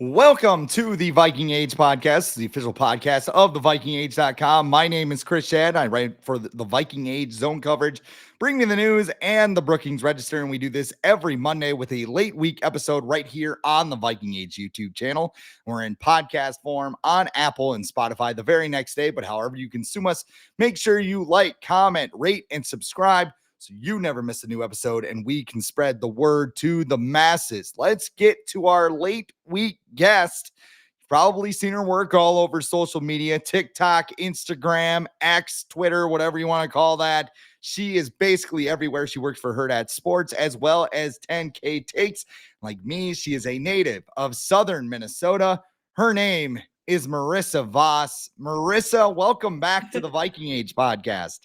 Welcome to the Viking Age podcast, the official podcast of the VikingAge.com. My name is Schad. I write for the Viking Age zone coverage, bringing you the news and the Brookings Register. And we do this every Monday with a late week episode right here on the Viking Age YouTube channel. We're in podcast form on Apple and Spotify the very next day. But however you consume us, make sure you like, comment, rate, and subscribe, so you never miss a new episode and we can spread the word to the masses. Let's get to our late week guest. You've probably seen her work all over social media, TikTok, Instagram, X, Twitter, whatever you want to call that. She is basically everywhere. She works for Hurrdat Sports as well as 10K Takes. Like me, she is a native of Southern Minnesota. Her name is Marissa Voss. Marissa, welcome back to the Viking Age podcast.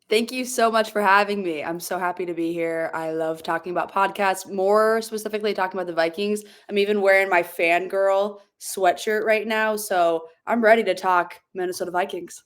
Thank you so much for having me. I'm so happy to be here. I love talking about podcasts, more specifically talking about the Vikings. I'm even wearing my fangirl sweatshirt right now, so I'm ready to talk Minnesota Vikings.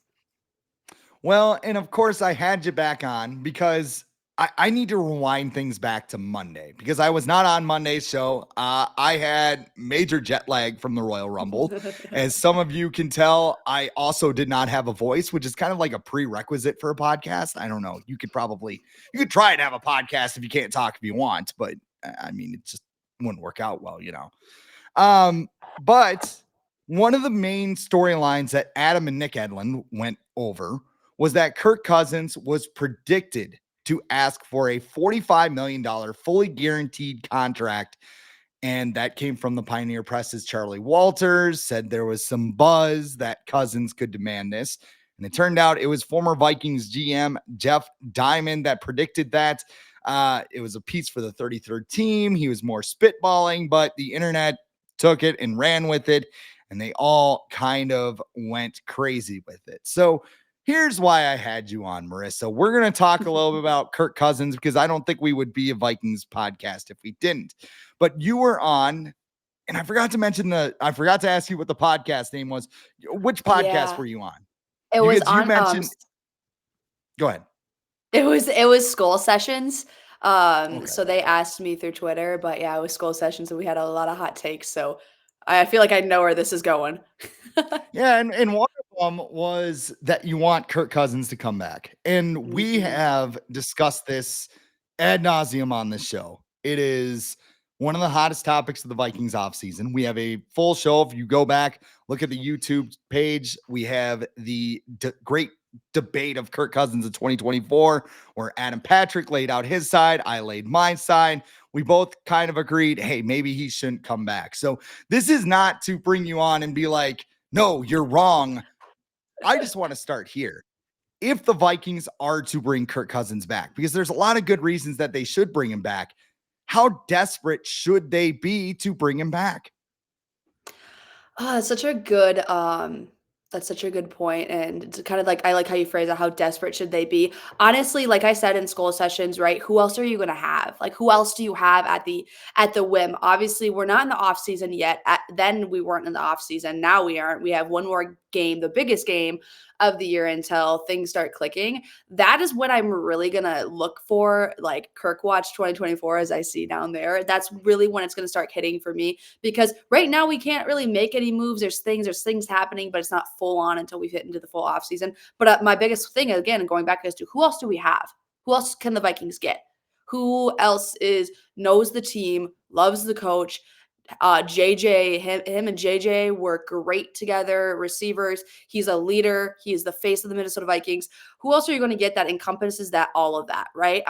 Well, and of course, I had you back on because I need to rewind things back to Monday because I was not on Monday's show. I had major jet lag from the Royal Rumble. As some of you can tell, I also did not have a voice, which is kind of like a prerequisite for a podcast. I don't know. You could try to have a podcast if you can't talk if you want, but I mean, it just wouldn't work out well, you know. But one of the main storylines that Adam and Nick Edlin went over was that Kirk Cousins was predicted to ask for a $45 million fully guaranteed contract. And that came from the Pioneer Press's Charlie Walters, said there was some buzz that Cousins could demand this. And it turned out it was former Vikings GM Jeff Diamond that predicted that. It was a piece for the 33rd team. He was more spitballing, but the internet took it and ran with it. And they all kind of went crazy with it. So here's why I had you on, Marissa. We're going to talk a little bit about Kirk Cousins because I don't think we would be a Vikings podcast if we didn't. But you were on, and I forgot to ask you what the podcast name was. Which podcast were you on? It was on. You mentioned. Go ahead. It was Skull Sessions. Okay. So they asked me through Twitter, but yeah, it was Skull Sessions, and we had a lot of hot takes. So I feel like I know where this is going. Yeah, and one of them was that you want Kirk Cousins to come back. And we have discussed this ad nauseum on this show. It is one of the hottest topics of the Vikings offseason. We have a full show. If you go back, look at the YouTube page, we have the great debate of Kirk Cousins in 2024, where Adam Patrick laid out his side. I laid my side. We both kind of agreed, hey, maybe he shouldn't come back. So this is not to bring you on and be like, no, you're wrong. I just want to start here. If the Vikings are to bring Kirk Cousins back, because there's a lot of good reasons that they should bring him back, how desperate should they be to bring him back? That's such a good point. And it's kind of like, I like how you phrase it, how desperate should they be? Honestly, like I said in Skull Sessions, right? Who else are you going to have? Like, who else do you have at the whim? Obviously, we're not in the off season yet. Then we weren't in the off season. Now we aren't. We have one more game, the biggest game of the year until things start clicking. That is what I'm really going to look for, like Kirk Watch 2024, as I see down there. That's really when it's going to start hitting for me, because right now we can't really make any moves. There's things happening, but it's not full on until we hit into the full off season. But my biggest thing, again, going back as to who else do we have? Who else can the Vikings get? Who else knows the team, loves the coach? JJ, him and JJ work great together. Receivers, he's a leader. He is the face of the Minnesota Vikings. Who else are you going to get that encompasses all of that, right?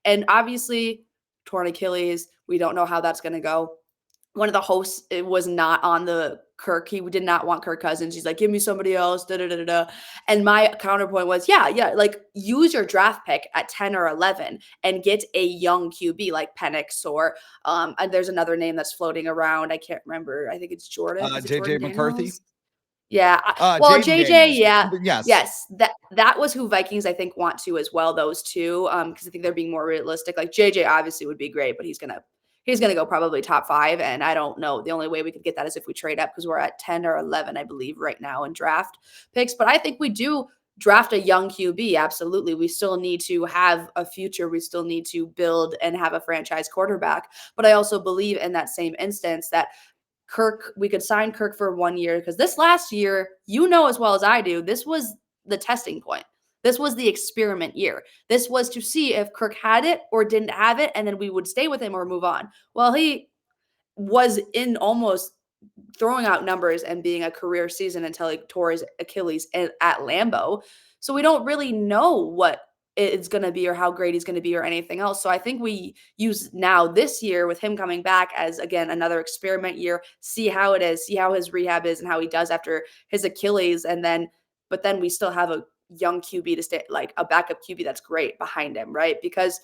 And obviously, torn Achilles. We don't know how that's going to go. One of the hosts was not on the Kirk. He did not want Kirk Cousins. He's like, give me somebody else. Da, da, da, da. And my counterpoint was, yeah, like use your draft pick at 10 or 11 and get a young QB like Penix or and there's another name that's floating around. I can't remember. I think it's Jordan. JJ McCarthy. Yeah. Well, JJ, yeah. Yes. That was who Vikings, I think, want to as well, those two. Because I think they're being more realistic. Like JJ obviously would be great, but he's gonna go probably top 5. And I don't know. The only way we could get that is if we trade up, because we're at 10 or 11, I believe, right now in draft picks. But I think we do draft a young QB. Absolutely. We still need to have a future. We still need to build and have a franchise quarterback. But I also believe in that same instance that Kirk, we could sign Kirk for 1 year because this last year, as well as I do, this was the testing point. This was the experiment year. This was to see if Kirk had it or didn't have it, and then we would stay with him or move on. Well, he was in almost throwing out numbers and being a career season until he tore his Achilles at Lambeau. So we don't really know what it's going to be or how great he's going to be or anything else. So I think we use now this year with him coming back as, again, another experiment year, see how it is, see how his rehab is and how he does after his Achilles. But then we still have a young QB to stay, like a backup QB that's great behind him, right? Because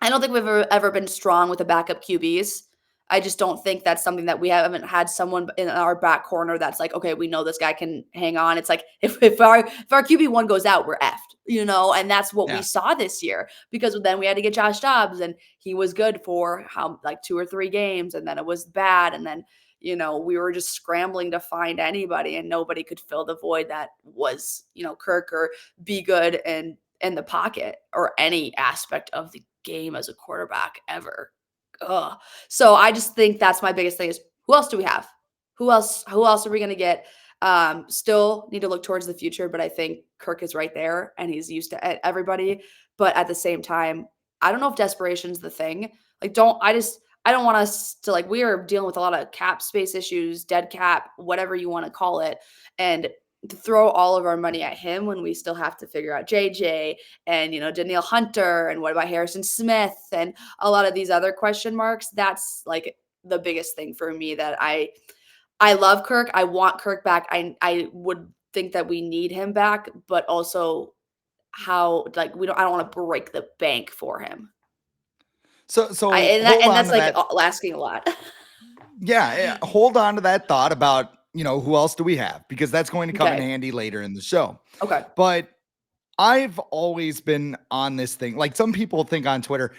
I don't think we've ever been strong with the backup QBs. I just don't think that's something that we haven't had someone in our back corner that's like, okay, we know this guy can hang on. It's like if our QB1 goes out, we're effed, and that's what we saw this year because then we had to get Josh Dobbs and he was good for like 2 or 3 games and then it was bad and then we were just scrambling to find anybody and nobody could fill the void that was, Kirk or be good and in the pocket or any aspect of the game as a quarterback ever. Ugh. So I just think that's my biggest thing is who else do we have? Who else are we going to get? Still need to look towards the future, but I think Kirk is right there and he's used to everybody. But at the same time, I don't know if desperation's the thing. Like, I don't want us to we are dealing with a lot of cap space issues, dead cap, whatever you want to call it. And to throw all of our money at him when we still have to figure out JJ and, Danielle Hunter and what about Harrison Smith and a lot of these other question marks. That's like the biggest thing for me that I love Kirk. I want Kirk back. I would think that we need him back, but also how I don't want to break the bank for him. So and that's like asking a lot. Yeah, hold on to that thought about who else do we have? Because that's going to come in handy later in the show. Okay. But I've always been on this thing. Like some people think on Twitter,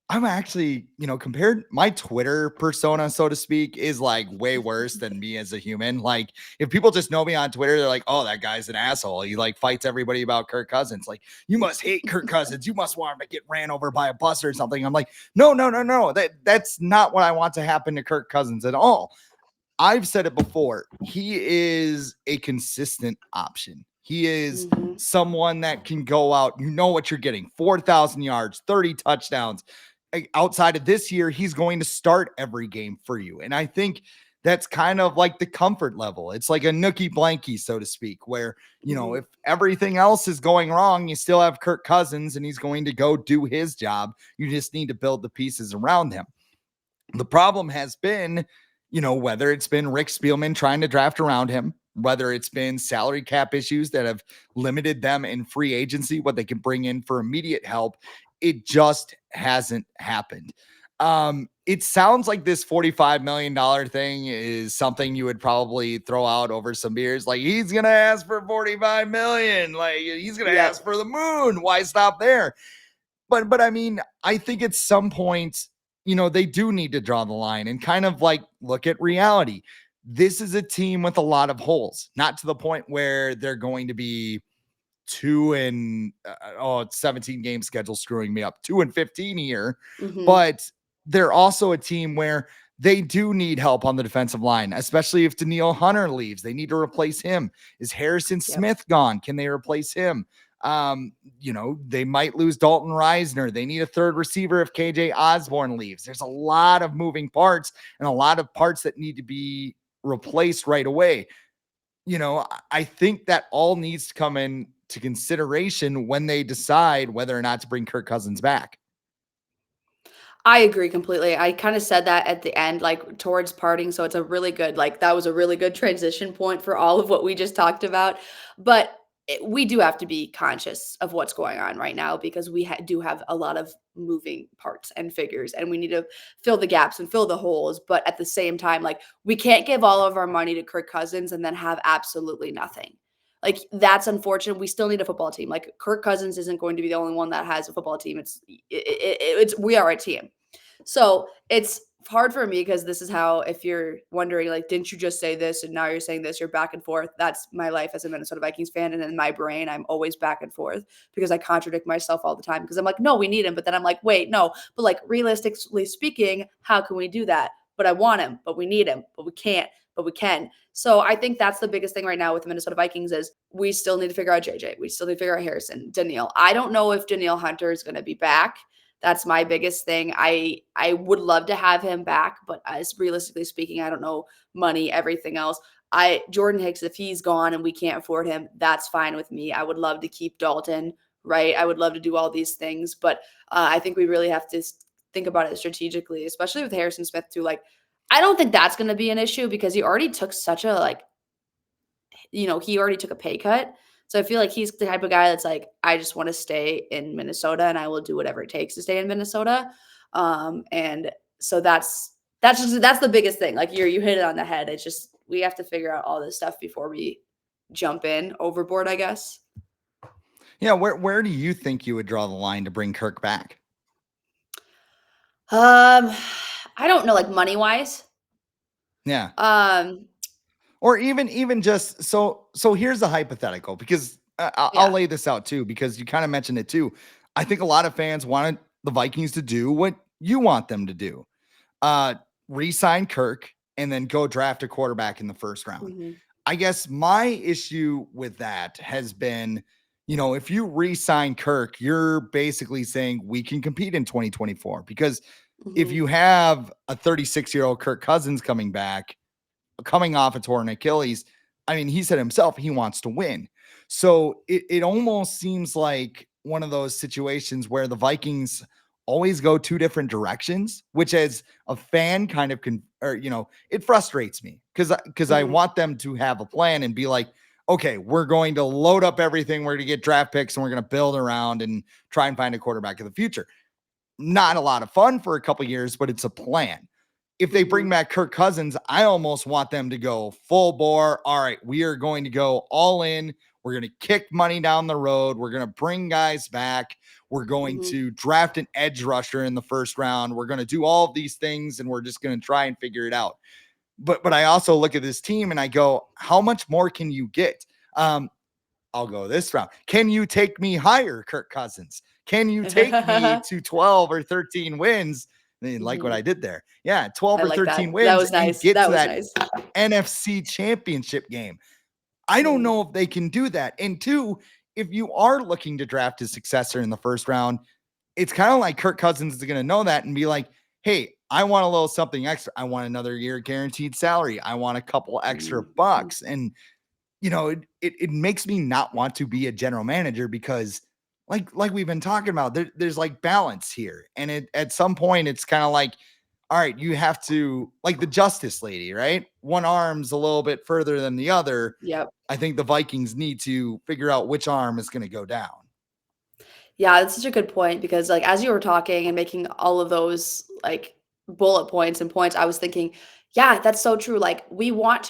I'm actually, compared my Twitter persona, so to speak, is like way worse than me as a human. Like if people just know me on Twitter, they're like, oh, that guy's an asshole. He like fights everybody about Kirk Cousins. Like you must hate Kirk Cousins. You must want him to get ran over by a bus or something. I'm like, no. That's not what I want to happen to Kirk Cousins at all. I've said it before. He is a consistent option. He is someone that can go out. You know what you're getting. 4,000 yards, 30 touchdowns. Outside of this year, he's going to start every game for you. And I think that's kind of like the comfort level. It's like a nookie blankie, so to speak, where, if everything else is going wrong, you still have Kirk Cousins and he's going to go do his job. You just need to build the pieces around him. The problem has been, whether it's been Rick Spielman trying to draft around him, whether it's been salary cap issues that have limited them in free agency, what they can bring in for immediate help, it just hasn't happened. It sounds like this $45 million thing is something you would probably throw out over some beers. Like he's going to ask for 45 million. Like he's going to ask for the moon. Why stop there? But I mean, I think at some point, they do need to draw the line and kind of like look at reality. This is a team with a lot of holes, not to the point where they're going to be 17 game schedule screwing me up, 2-15 a year. But they're also a team where they do need help on the defensive line, especially if Danielle Hunter leaves. They need to replace him. Is Harrison Smith gone? Can they replace him? They might lose Dalton Reisner. They need a third receiver if KJ Osborne leaves. There's a lot of moving parts and a lot of parts that need to be replaced right away. I think that all needs to come into consideration when they decide whether or not to bring Kirk Cousins back. I agree completely. I kind of said that at the end, like towards parting. So it's a really good, that was a really good transition point for all of what we just talked about. But we do have to be conscious of what's going on right now because we do have a lot of moving parts and figures and we need to fill the gaps and fill the holes. But at the same time, we can't give all of our money to Kirk Cousins and then have absolutely nothing. That's unfortunate. We still need a football team. Kirk Cousins isn't going to be the only one that has a football team. We are a team. So it's hard for me because this is how, if you're wondering, didn't you just say this and now you're saying this, you're back and forth. That's my life as a Minnesota Vikings fan. And in my brain, I'm always back and forth because I contradict myself all the time because I'm like, no, we need him. But then I'm like, wait, no. But realistically speaking, how can we do that? but I want him, but we need him, but we can't, but we can. So I think that's the biggest thing right now with the Minnesota Vikings is we still need to figure out JJ. We still need to figure out Harrison, Danielle. I don't know if Danielle Hunter is going to be back. That's my biggest thing. I would love to have him back, but as realistically speaking, I don't know money, everything else. Jordan Hicks, if he's gone and we can't afford him, that's fine with me. I would love to keep Dalton, right? I would love to do all these things, but I think we really have to think about it strategically, especially with Harrison Smith too. Like, I don't think that's going to be an issue because he already took such a he already took a pay cut. So I feel like he's the type of guy that's like, I just want to stay in Minnesota and I will do whatever it takes to stay in Minnesota. And so that's the biggest thing. Like you hit it on the head. It's just we have to figure out all this stuff before we jump in overboard, I guess. Yeah, where do you think you would draw the line to bring Kirk back? I don't know, like money wise. Yeah. Um, Or even just so here's a hypothetical because I'll lay this out too because you kind of mentioned it too. I think a lot of fans wanted the Vikings to do what you want them to do. Re-sign Kirk and then go draft a quarterback in the first round. mm-hmm. I guess my issue with that has been, if you re-sign Kirk, you're basically saying we can compete in 2024 because if you have a 36-year-old Kirk Cousins coming off a torn Achilles, I mean, he said himself he wants to win. So it almost seems like one of those situations where the Vikings always go two different directions, which as a fan kind of it frustrates me because I want them to have a plan and be like, okay, we're going to load up everything. We're going to get draft picks and we're going to build around and try and find a quarterback of the future. Not a lot of fun for a couple of years, but it's a plan. If they bring back Kirk Cousins, I almost want them to go full bore. All right, we are going to go all in. We're going to kick money down the road. We're going to bring guys back. We're going to draft an edge rusher in the first round. We're going to do all of these things, and we're just going to try and figure it out. But I also look at this team and I go, how much more can you get? I'll go this route. Can you take me higher, Kirk Cousins? Can you take me to 12 or 13 wins? Like what I did there. Yeah, 12 or 13 wins. That was nice. And get that to was that nice. NFC championship game. I don't know if they can do that. And two, if you are looking to draft a successor in the first round, it's kind of like Kirk Cousins is going to know that and be like, hey, I want a little something extra. I want another year guaranteed salary. I want a couple extra bucks. And, it makes me not want to be a general manager because like we've been talking about, there's like balance here. And at some point it's kind of like, all right, you have to, like the Justice Lady, right? One arm's a little bit further than the other. Yep. I think the Vikings need to figure out which arm is going to go down. Yeah, that's such a good point because like as you were talking and making all of those like bullet points and points, I was thinking, yeah, that's so true. Like I want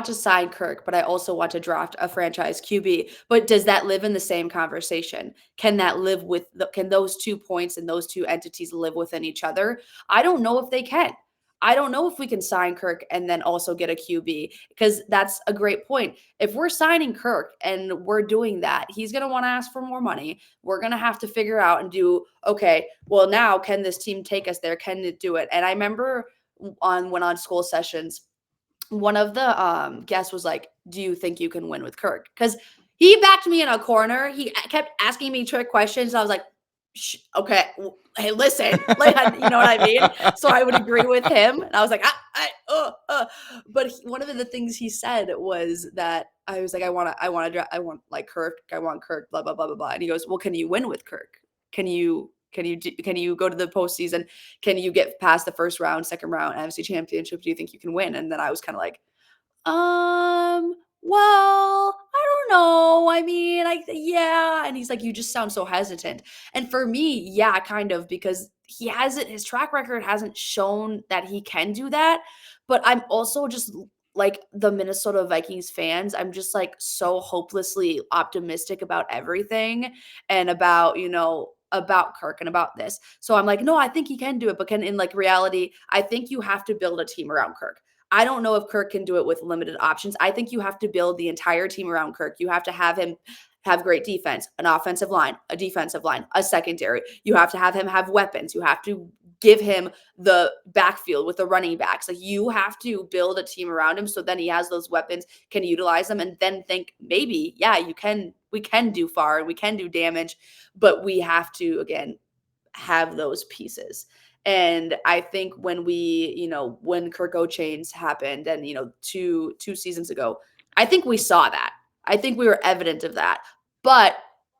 to sign Kirk, but I also want to draft a franchise QB. But does that live in the same conversation? Can those 2 points and those two entities live within each other? I don't know if they can. I don't know if we can sign Kirk and then also get a QB because that's a great point. If we're signing Kirk and we're doing that, he's going to want to ask for more money. We're going to have to figure out and do, okay, well, now can this team take us there? Can it do it? And I remember on school sessions, one of the guests was like, do you think you can win with Kirk? Because he backed me in a corner. He kept asking me trick questions. I was like, okay, hey, listen, like, you know what I mean? So I would agree with him. And I was like, but one of the things he said was that I was like, I want like Kirk, I want Kirk, blah, blah, blah, blah, blah. And he goes, well, can you win with Kirk? Can you go to the postseason? Can you get past the first round, second round, NFC championship? Do you think you can win? And then I was kind of like, well, I don't know. I mean, yeah. And he's like, you just sound so hesitant. And for me, yeah, kind of, because his track record hasn't shown that he can do that. But I'm also just like the Minnesota Vikings fans. I'm just like so hopelessly optimistic about everything and about, about Kirk and about this. So I'm like, no, I think he can do it. But in like reality, I think you have to build a team around Kirk. I don't know if Kirk can do it with limited options. I think you have to build the entire team around Kirk. You have to have him have great defense, an offensive line, a defensive line, a secondary. You have to have him have weapons. You have to give him the backfield with the running backs. Like you have to build a team around him so then he has those weapons, can utilize them, and then think maybe, yeah, we can do far and we can do damage, but we have to again have those pieces. And I think when when Kirk Chains happened and, two seasons ago, I think we saw that. I think we were evident of that, but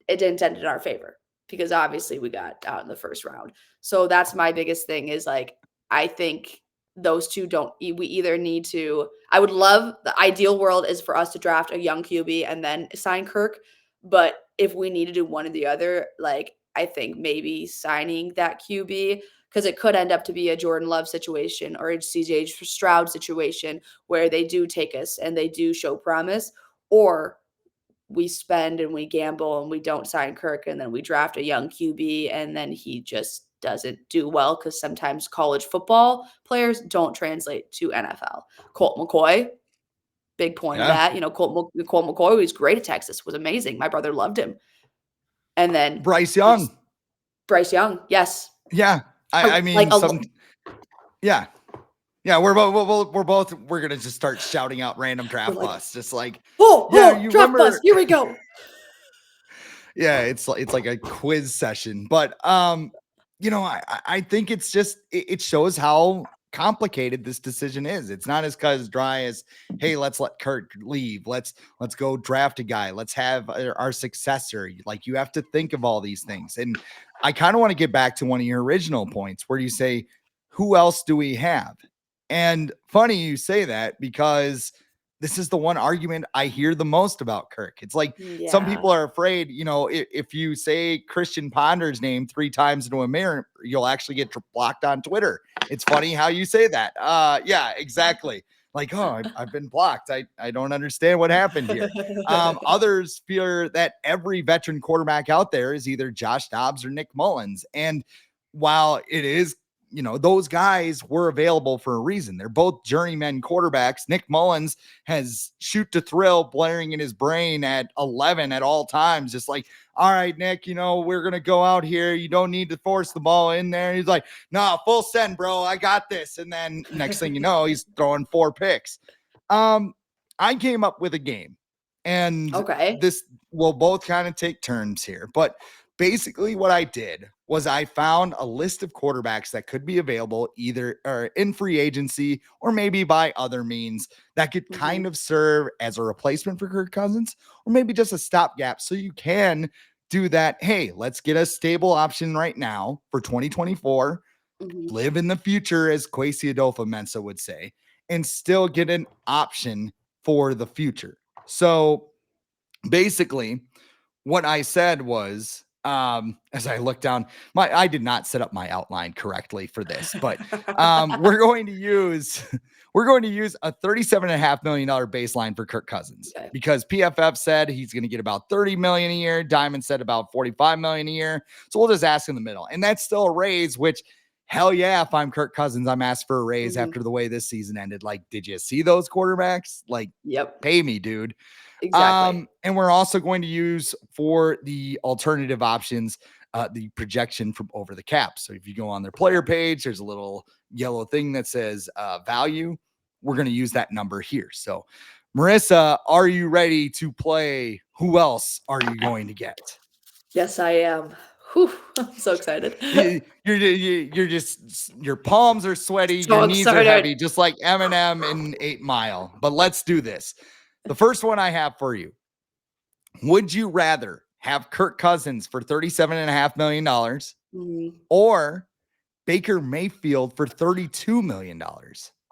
it didn't end in our favor because obviously we got out in the first round. So that's my biggest thing is like, I think those two we either need to, I would love, the ideal world is for us to draft a young QB and then sign Kirk. But if we need to do one or the other, like, I think maybe signing that QB, because it could end up to be a Jordan Love situation or a CJ Stroud situation where they do take us and they do show promise, or we spend and we gamble and we don't sign Kirk and then we draft a young QB and then he just doesn't do well because sometimes college football players don't translate to NFL. Colt McCoy, big point of Yeah. that. Colt McCoy was great at Texas, was amazing. My brother loved him. And then Bryce Young. Bryce Young, yes. Yeah. I mean, yeah. Yeah, we're gonna just start shouting out random draft busts, just like, you draft bust. Here we go. Yeah, it's like a quiz session, but I think it's just it shows how complicated this decision is. It's not as cut as dry as, hey, let's let Kirk leave, let's go draft a guy, let's have our successor. Like, you have to think of all these things, and I kind of want to get back to one of your original points where you say, who else do we have? And funny you say that, because this is the one argument I hear the most about Kirk. It's like, some people are afraid, if you say Christian Ponder's name 3 times into a mirror, you'll actually get blocked on Twitter. It's funny how you say that. Yeah, exactly. Like, oh, I've been blocked. I don't understand what happened here. Others fear that every veteran quarterback out there is either Josh Dobbs or Nick Mullins. And while it is, those guys were available for a reason. They're both journeyman quarterbacks. Nick Mullins has shoot to thrill blaring in his brain at 11 at all times. Just like, all right, Nick, we're going to go out here. You don't need to force the ball in there. He's like, no, full send, bro. I got this. And then next thing you know, he's throwing 4 picks. I came up with a game, and this will both kind of take turns here, but basically what I did was I found a list of quarterbacks that could be available either in free agency or maybe by other means that could kind of serve as a replacement for Kirk Cousins, or maybe just a stopgap, so you can do that. Hey, let's get a stable option right now for 2024, live in the future, as Kwesi Adolfo-Mensah would say, and still get an option for the future. So basically what I said was, as I look down, I did not set up my outline correctly for this, but we're going to use a $37.5 million baseline for Kirk Cousins, because PFF said he's going to get about $30 million a year. Diamond said about $45 million a year. So we'll just ask in the middle, and that's still a raise, which, hell yeah, if I'm Kirk Cousins, I'm asked for a raise after the way this season ended. Like, did you see those quarterbacks? Like, pay me, dude. Exactly. And we're also going to use, for the alternative options, the projection from over the cap. So if you go on their player page, there's a little yellow thing that says value. We're going to use that number here. So, Marissa, are you ready to play? Who else are you going to get? Yes, I am. Whew, I'm so excited. You're just, your palms are sweaty. So your knees excited. are heavy, just like Eminem in 8 Mile. But let's do this. The first one I have for you. Would you rather have Kirk Cousins for $37.5 million or Baker Mayfield for $32 million?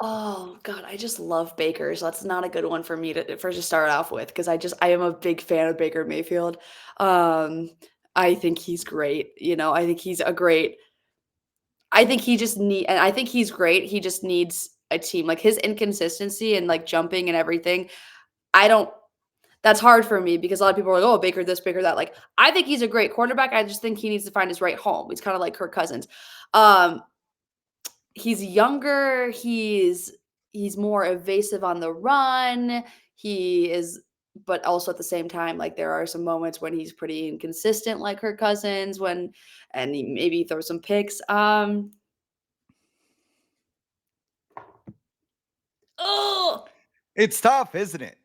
Oh God, I just love Baker. So that's not a good one for me to start off with, because I am a big fan of Baker Mayfield. I think he's great. I think he's I think he's great. He just needs a team. Like, his inconsistency and like jumping and everything, that's hard for me, because a lot of people are like, oh, Baker this, Baker that. Like, I think he's a great quarterback. I just think he needs to find his right home. He's kind of like Kirk Cousins. He's younger. He's more evasive on the run. But also at the same time, like, there are some moments when he's pretty inconsistent, like Kirk Cousins, and he maybe throws some picks. Oh, It's tough, isn't it?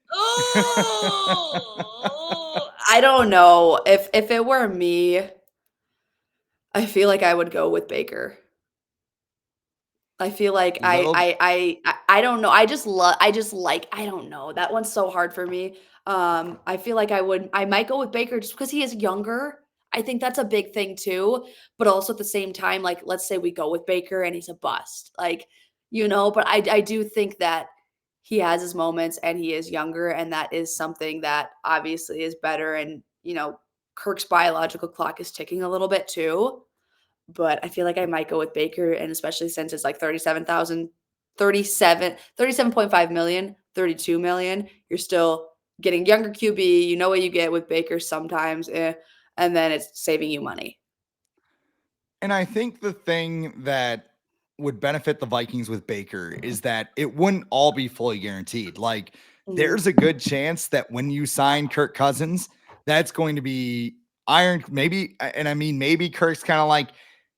oh, I don't know. If it were me, I feel like I would go with Baker. I feel like Little I don't know. I just like I don't know. That one's so hard for me. I feel like I might go with Baker just because he is younger. I think that's a big thing too. But also at the same time, like let's say we go with Baker and he's a bust. Like, but I do think that he has his moments and he is younger, and that is something that obviously is better. And, Kirk's biological clock is ticking a little bit too. But I feel like I might go with Baker, and especially since it's like 37.5 million, 32 million. You're still getting younger QB. You know what you get with Baker sometimes, and then it's saving you money. And I think the thing that would benefit the Vikings with Baker is that it wouldn't all be fully guaranteed. Like, Mhm, there's a good chance that when you sign Kirk Cousins, that's going to be iron. Maybe, and I mean, maybe Kirk's kind of like,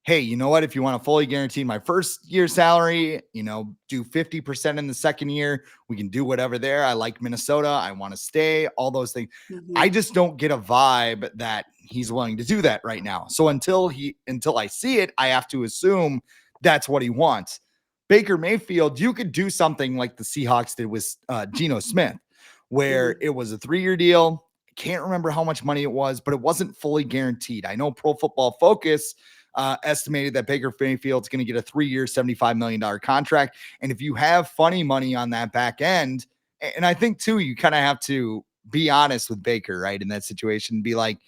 hey, you know what? If you want to fully guarantee my first year salary, do 50% in the second year, we can do whatever there. I like Minnesota. I want to stay, all those things. I mhm, just don't get a vibe that he's willing to do that right now. So until I see it, I have to assume that's what he wants. Baker Mayfield, you could do something like the Seahawks did with Geno Smith, where mhm, it was a 3-year deal. I can't remember how much money it was, but it wasn't fully guaranteed. I know Pro Football Focus estimated that Baker Mayfield's going to get a 3-year, $75 million contract. And if you have funny money on that back end, and I think too, you kind of have to be honest with Baker, right? In that situation, be like,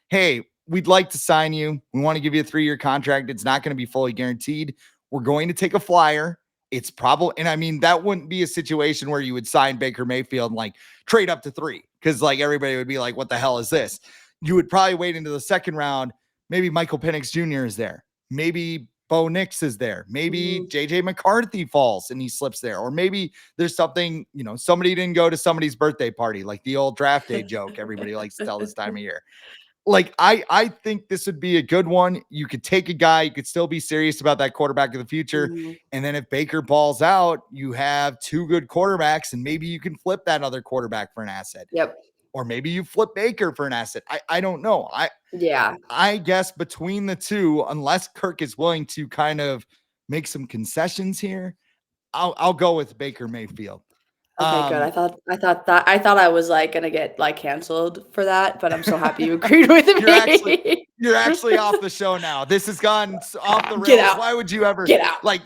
hey, we'd like to sign you. We want to give you a 3-year contract. It's not going to be fully guaranteed. We're going to take a flyer. It's probably, and I mean, that wouldn't be a situation where you would sign Baker Mayfield and like trade up to 3, because like everybody would be like, what the hell is this? You would probably wait into the second round. Maybe Michael Penix Jr. is there. Maybe Bo Nix is there. Maybe mhm. JJ McCarthy falls and he slips there. Or maybe there's something, somebody didn't go to somebody's birthday party, like the old draft day joke everybody likes to tell this time of year. Like, I think this would be a good one. You could take a guy, you could still be serious about that quarterback of the future. Mhm. And then if Baker balls out, you have 2 good quarterbacks, and maybe you can flip that other quarterback for an asset. Yep. Or maybe you flip Baker for an asset. I don't know. Yeah. I guess between the two, unless Kirk is willing to kind of make some concessions here, I'll go with Baker Mayfield. Okay, good. Um, I thought I was like gonna get like canceled for that, but I'm so happy you agreed with you're actually me. you're actually off the show now. This has gone off the Get rails. out. Why would you ever Get out. like?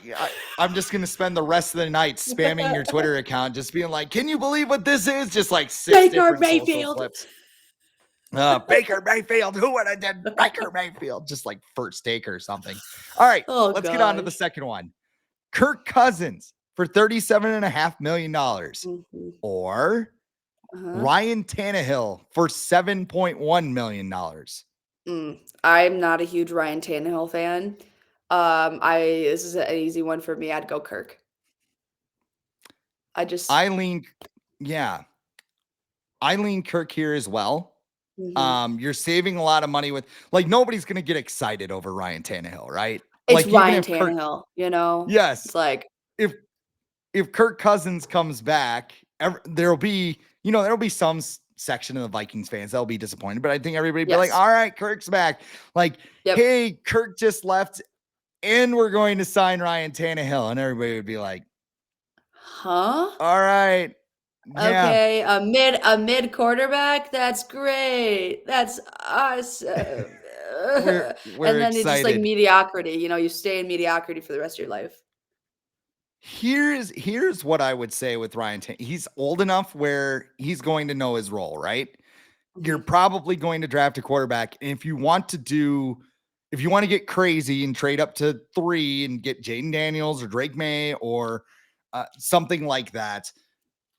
I'm just gonna spend the rest of the night spamming your Twitter account, just being like, "Can you believe what this is?" Just like 6 Baker different social Mayfield. clips. Baker Mayfield. Who would have done Baker Mayfield? Just like first take or something. All right, Oh let's get on to the gosh. second one. Kirk Cousins for $37.5 million, Mhm. or Uh-huh. Ryan Tannehill for $7.1 million. I'm not a huge Ryan Tannehill fan. I This is an easy one for me. I'd go Kirk. I just I lean, yeah, I lean Kirk here as well. mhm. You're saving a lot of money with, like, nobody's gonna get excited over Ryan Tannehill, right? It's Like, even Ryan if Kirk, Tannehill, you know? yes, It's like, if Kirk Cousins comes back, there'll be some section of the Vikings fans that'll be disappointed, but I think everybody be like, yes. all right, Kirk's back. Like, Yep. hey, Kirk just left and we're going to sign Ryan Tannehill. And everybody would be like, Huh? all right, yeah, Okay, a mid quarterback? That's great. That's awesome. we're And then it's just like excited. mediocrity, you stay in mediocrity for the rest of your life. Here's what I would say with Ryan Tannehill. He's old enough where he's going to know his role, right? You're Mhm. probably going to draft a quarterback. And if you want to get crazy and trade up to 3 and get Jaden Daniels or Drake May or something like that,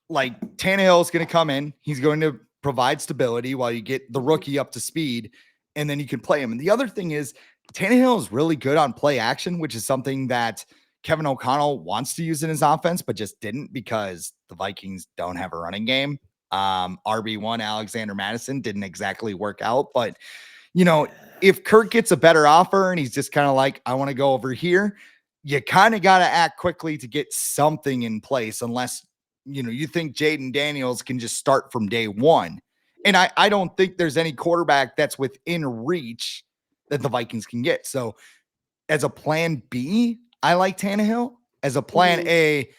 like Tannehill is going to come in. He's going to provide stability while you get the Mhm. rookie up to speed, and then you can play him. And the other thing is, Tannehill is really good on play action, which is something that Kevin O'Connell wants to use in his offense, but just didn't because the Vikings don't have a running game. RB1 Alexander Madison didn't exactly work out, but if Kirk gets a better offer and he's just kind of like, I want to go over here, you kind of got to act quickly to get something in place, unless you think Jaden Daniels can just start from day one. And I don't think there's any quarterback that's within reach that the Vikings can get. So as a plan B, I like Tannehill. As a plan Mhm. A,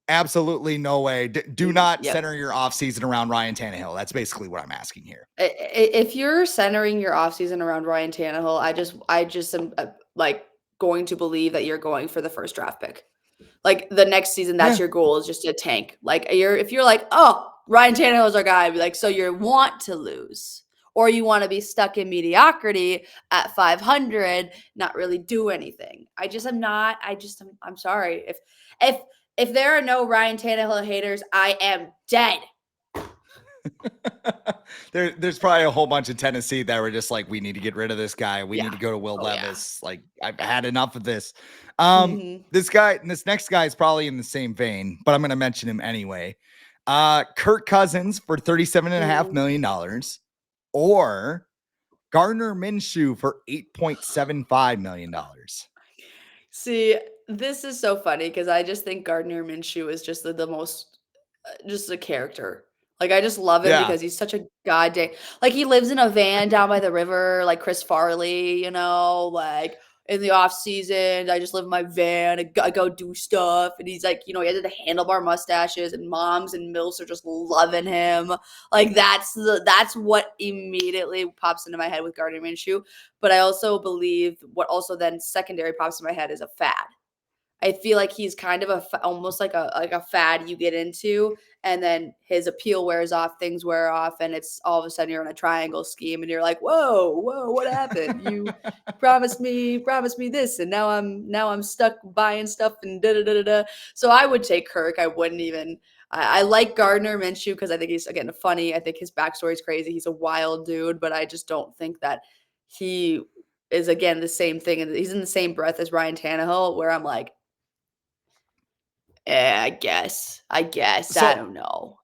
absolutely no way. Do not Yep. center your offseason around Ryan Tannehill. That's basically what I'm asking here. If you're centering your offseason around Ryan Tannehill, I just am like going to believe that you're going for the first draft pick. Like the next season, that's Yeah. your goal is just to tank. Like if you're like, oh, Ryan Tannehill is our guy, be like, so you want to lose, or you want to be stuck in mediocrity at 500, not really do anything. I just am not. I'm sorry. If if there are no Ryan Tannehill haters, I am dead. There's probably a whole bunch of Tennessee that were just like, we need to get rid of this guy. We need Yeah. to go to Will Oh yeah. Levis. Like, I've had enough of this. Hmm. This next guy is probably in the same vein, but I'm going to mention him anyway. Kirk Cousins for $37.5 million, or Gardner Minshew for $8.75 million. See, this is so funny because I just think Gardner Minshew is just the most just a character. Like, I just love him Yeah. because he's such a goddamn like, he lives in a van down by the river, like Chris Farley, like, in the off season, I just live in my van, I go do stuff, and he's like, he has the handlebar mustaches, and moms and milfs are just loving him. Like, that's what immediately pops into my head with Gardner Minshew, but I also believe what also then secondary pops in my head is a fad. I feel like he's kind of almost like a fad you get into, and then his appeal wears off, things wear off, and it's all of a sudden you're in a triangle scheme, and you're like, whoa, what happened? You promised me this, and now I'm stuck buying stuff and da da da da da. So I would take Kirk. I wouldn't even. I like Gardner Minshew because I think he's again funny. I think his backstory is crazy. He's a wild dude, but I just don't think that he is again the same thing, and he's in the same breath as Ryan Tannehill, where I'm like, I guess. I So don't know.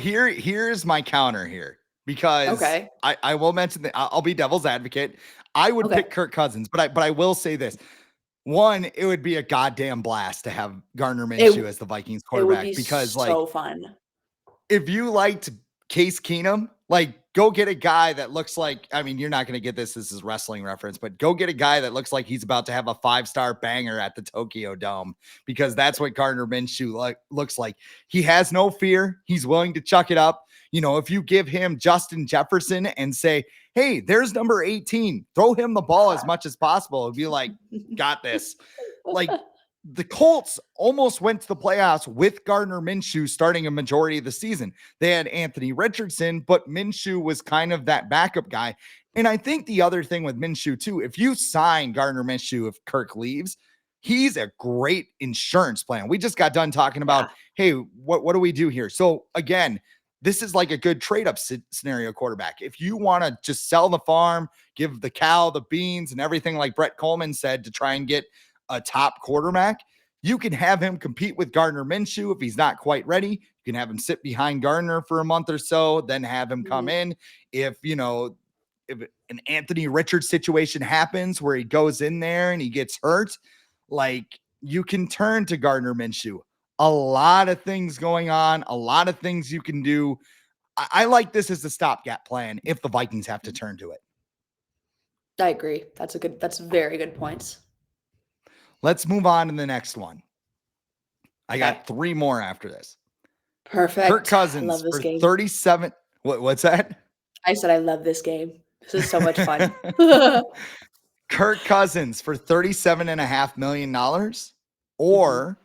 here's my counter here, because Okay. I will mention that I'll be devil's advocate. I would Okay. pick Kirk Cousins, but I will say this. One, it would be a goddamn blast to have Gardner It Minshew as the Vikings it would quarterback, be because like, so fun. if you liked Case Keenum, like, go get a guy that looks like, I mean, you're not going to get this. This is wrestling reference, but go get a guy that looks like he's about to have a 5-star banger at the Tokyo Dome, because that's what Gardner Minshew looks like. He has no fear. He's willing to chuck it up. If you give him Justin Jefferson and say, hey, there's number 18, throw him the ball as much as possible, it'd be like, got this. Like, the Colts almost went to the playoffs with Gardner Minshew starting a majority of the season. They had Anthony Richardson, but Minshew was kind of that backup guy. And I think the other thing with Minshew too, if you sign Gardner Minshew, if Kirk leaves, he's a great insurance plan. We just got done talking about, Yeah. hey, what do we do here? So again, this is like a good trade-up scenario quarterback. If you want to just sell the farm, give the cow the beans and everything like Brett Coleman said to try and get a top quarterback, you can have him compete with Gardner Minshew if he's not quite ready. You can have him sit behind Gardner for a month or so, then have him come Mhm. in. If an Anthony Richards situation happens where he goes in there and he gets hurt, like, you can turn to Gardner Minshew. A lot of things going on, a lot of things you can do. I like this as a stopgap plan if the Vikings have to turn to it. I agree. That's very good points. Let's move on to the next one. I Okay. got 3 more after this. Kirk Perfect. I love Cousins this for game. 37. What's that? I said I love this game. This is so much fun. Kirk Cousins for $37.5 million, Mhm. or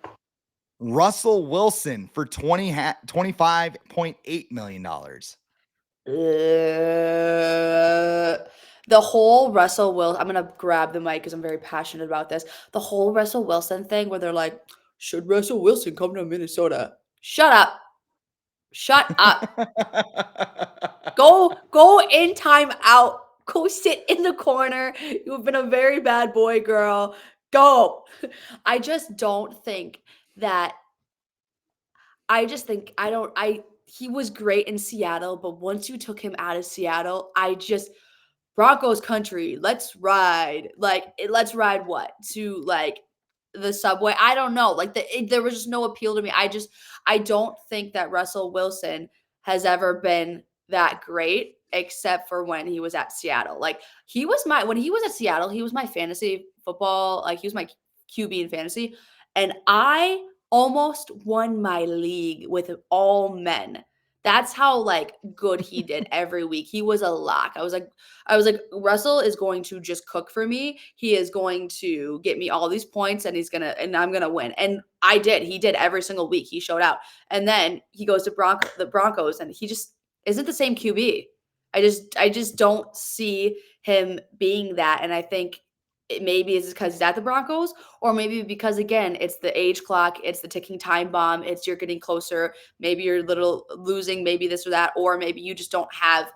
Russell Wilson for $25.8 million. The whole Russell Wilson, I'm gonna grab the mic because I'm very passionate about this. The whole Russell Wilson thing where they're like, should Russell Wilson come to Minnesota? Shut up. Shut up. Go in time out. Go sit in the corner. You've been a very bad boy, girl. Go. I just don't think that I just think I don't I he was great in Seattle, but once you took him out of Seattle, I just Broncos country, let's ride. Like, let's ride what? To like the subway. I don't know. Like there was just no appeal to me. I don't think that Russell Wilson has ever been that great except for when he was at Seattle. Like when he was at Seattle, he was my fantasy football, like he was my QB in fantasy, and I almost won my league with all men. That's how like good he did every week. He was a lock. I was like, Russell is going to just cook for me. He is going to get me all these points and I'm gonna win. And I did. He did every single week. He showed out. And then he goes to the Broncos and he just isn't the same QB. I just don't see him being that. And I think maybe it's because he's at the Broncos, or maybe because again, it's the age clock, it's the ticking time bomb, it's you're getting closer, maybe you're a little losing, maybe this or that, or maybe you just don't have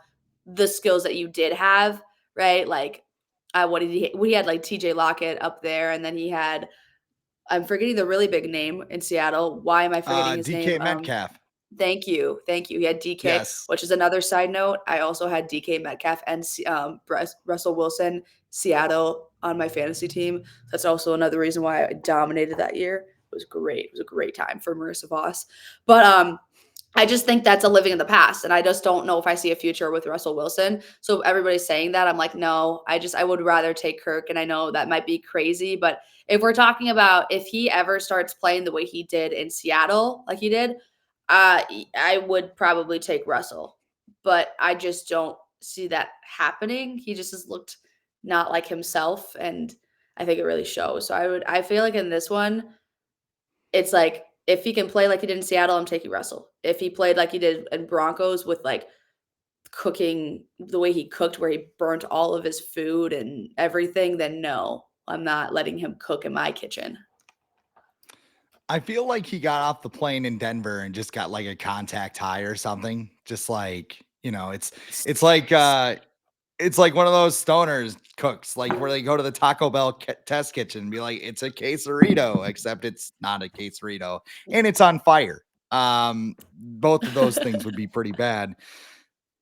the skills that you did have, right? Like what did he we had like TJ Lockett up there, and then he had I'm forgetting the really big name in Seattle. Why am I forgetting his name? DK Metcalf. Thank you. Thank you. He had DK, Yes. which is another side note. I also had DK Metcalf and Russell Wilson, Seattle on my fantasy team. That's also another reason why I dominated that year. It was great. It was a great time for Marissa Voss. But I just think that's a living in the past. And I just don't know if I see a future with Russell Wilson. So everybody's saying that. I'm like, no, I would rather take Kirk. And I know that might be crazy, but if we're talking about if he ever starts playing the way he did in Seattle, like he did, I would probably take Russell, but I just don't see that happening. He just has looked not like himself, and I think it really shows. So I feel like in this one, it's like if he can play like he did in Seattle, I'm taking Russell. If he played like he did in Broncos with like cooking the way he cooked, where he burnt all of his food and everything, then no, I'm not letting him cook in my kitchen. I feel like he got off the plane in Denver and just got like a contact high or something. Just like, it's like it's like one of those stoners cooks, like where they go to the Taco Bell test kitchen and be like, it's a quesarito, except it's not a quesarito and it's on fire. Both of those things would be pretty bad.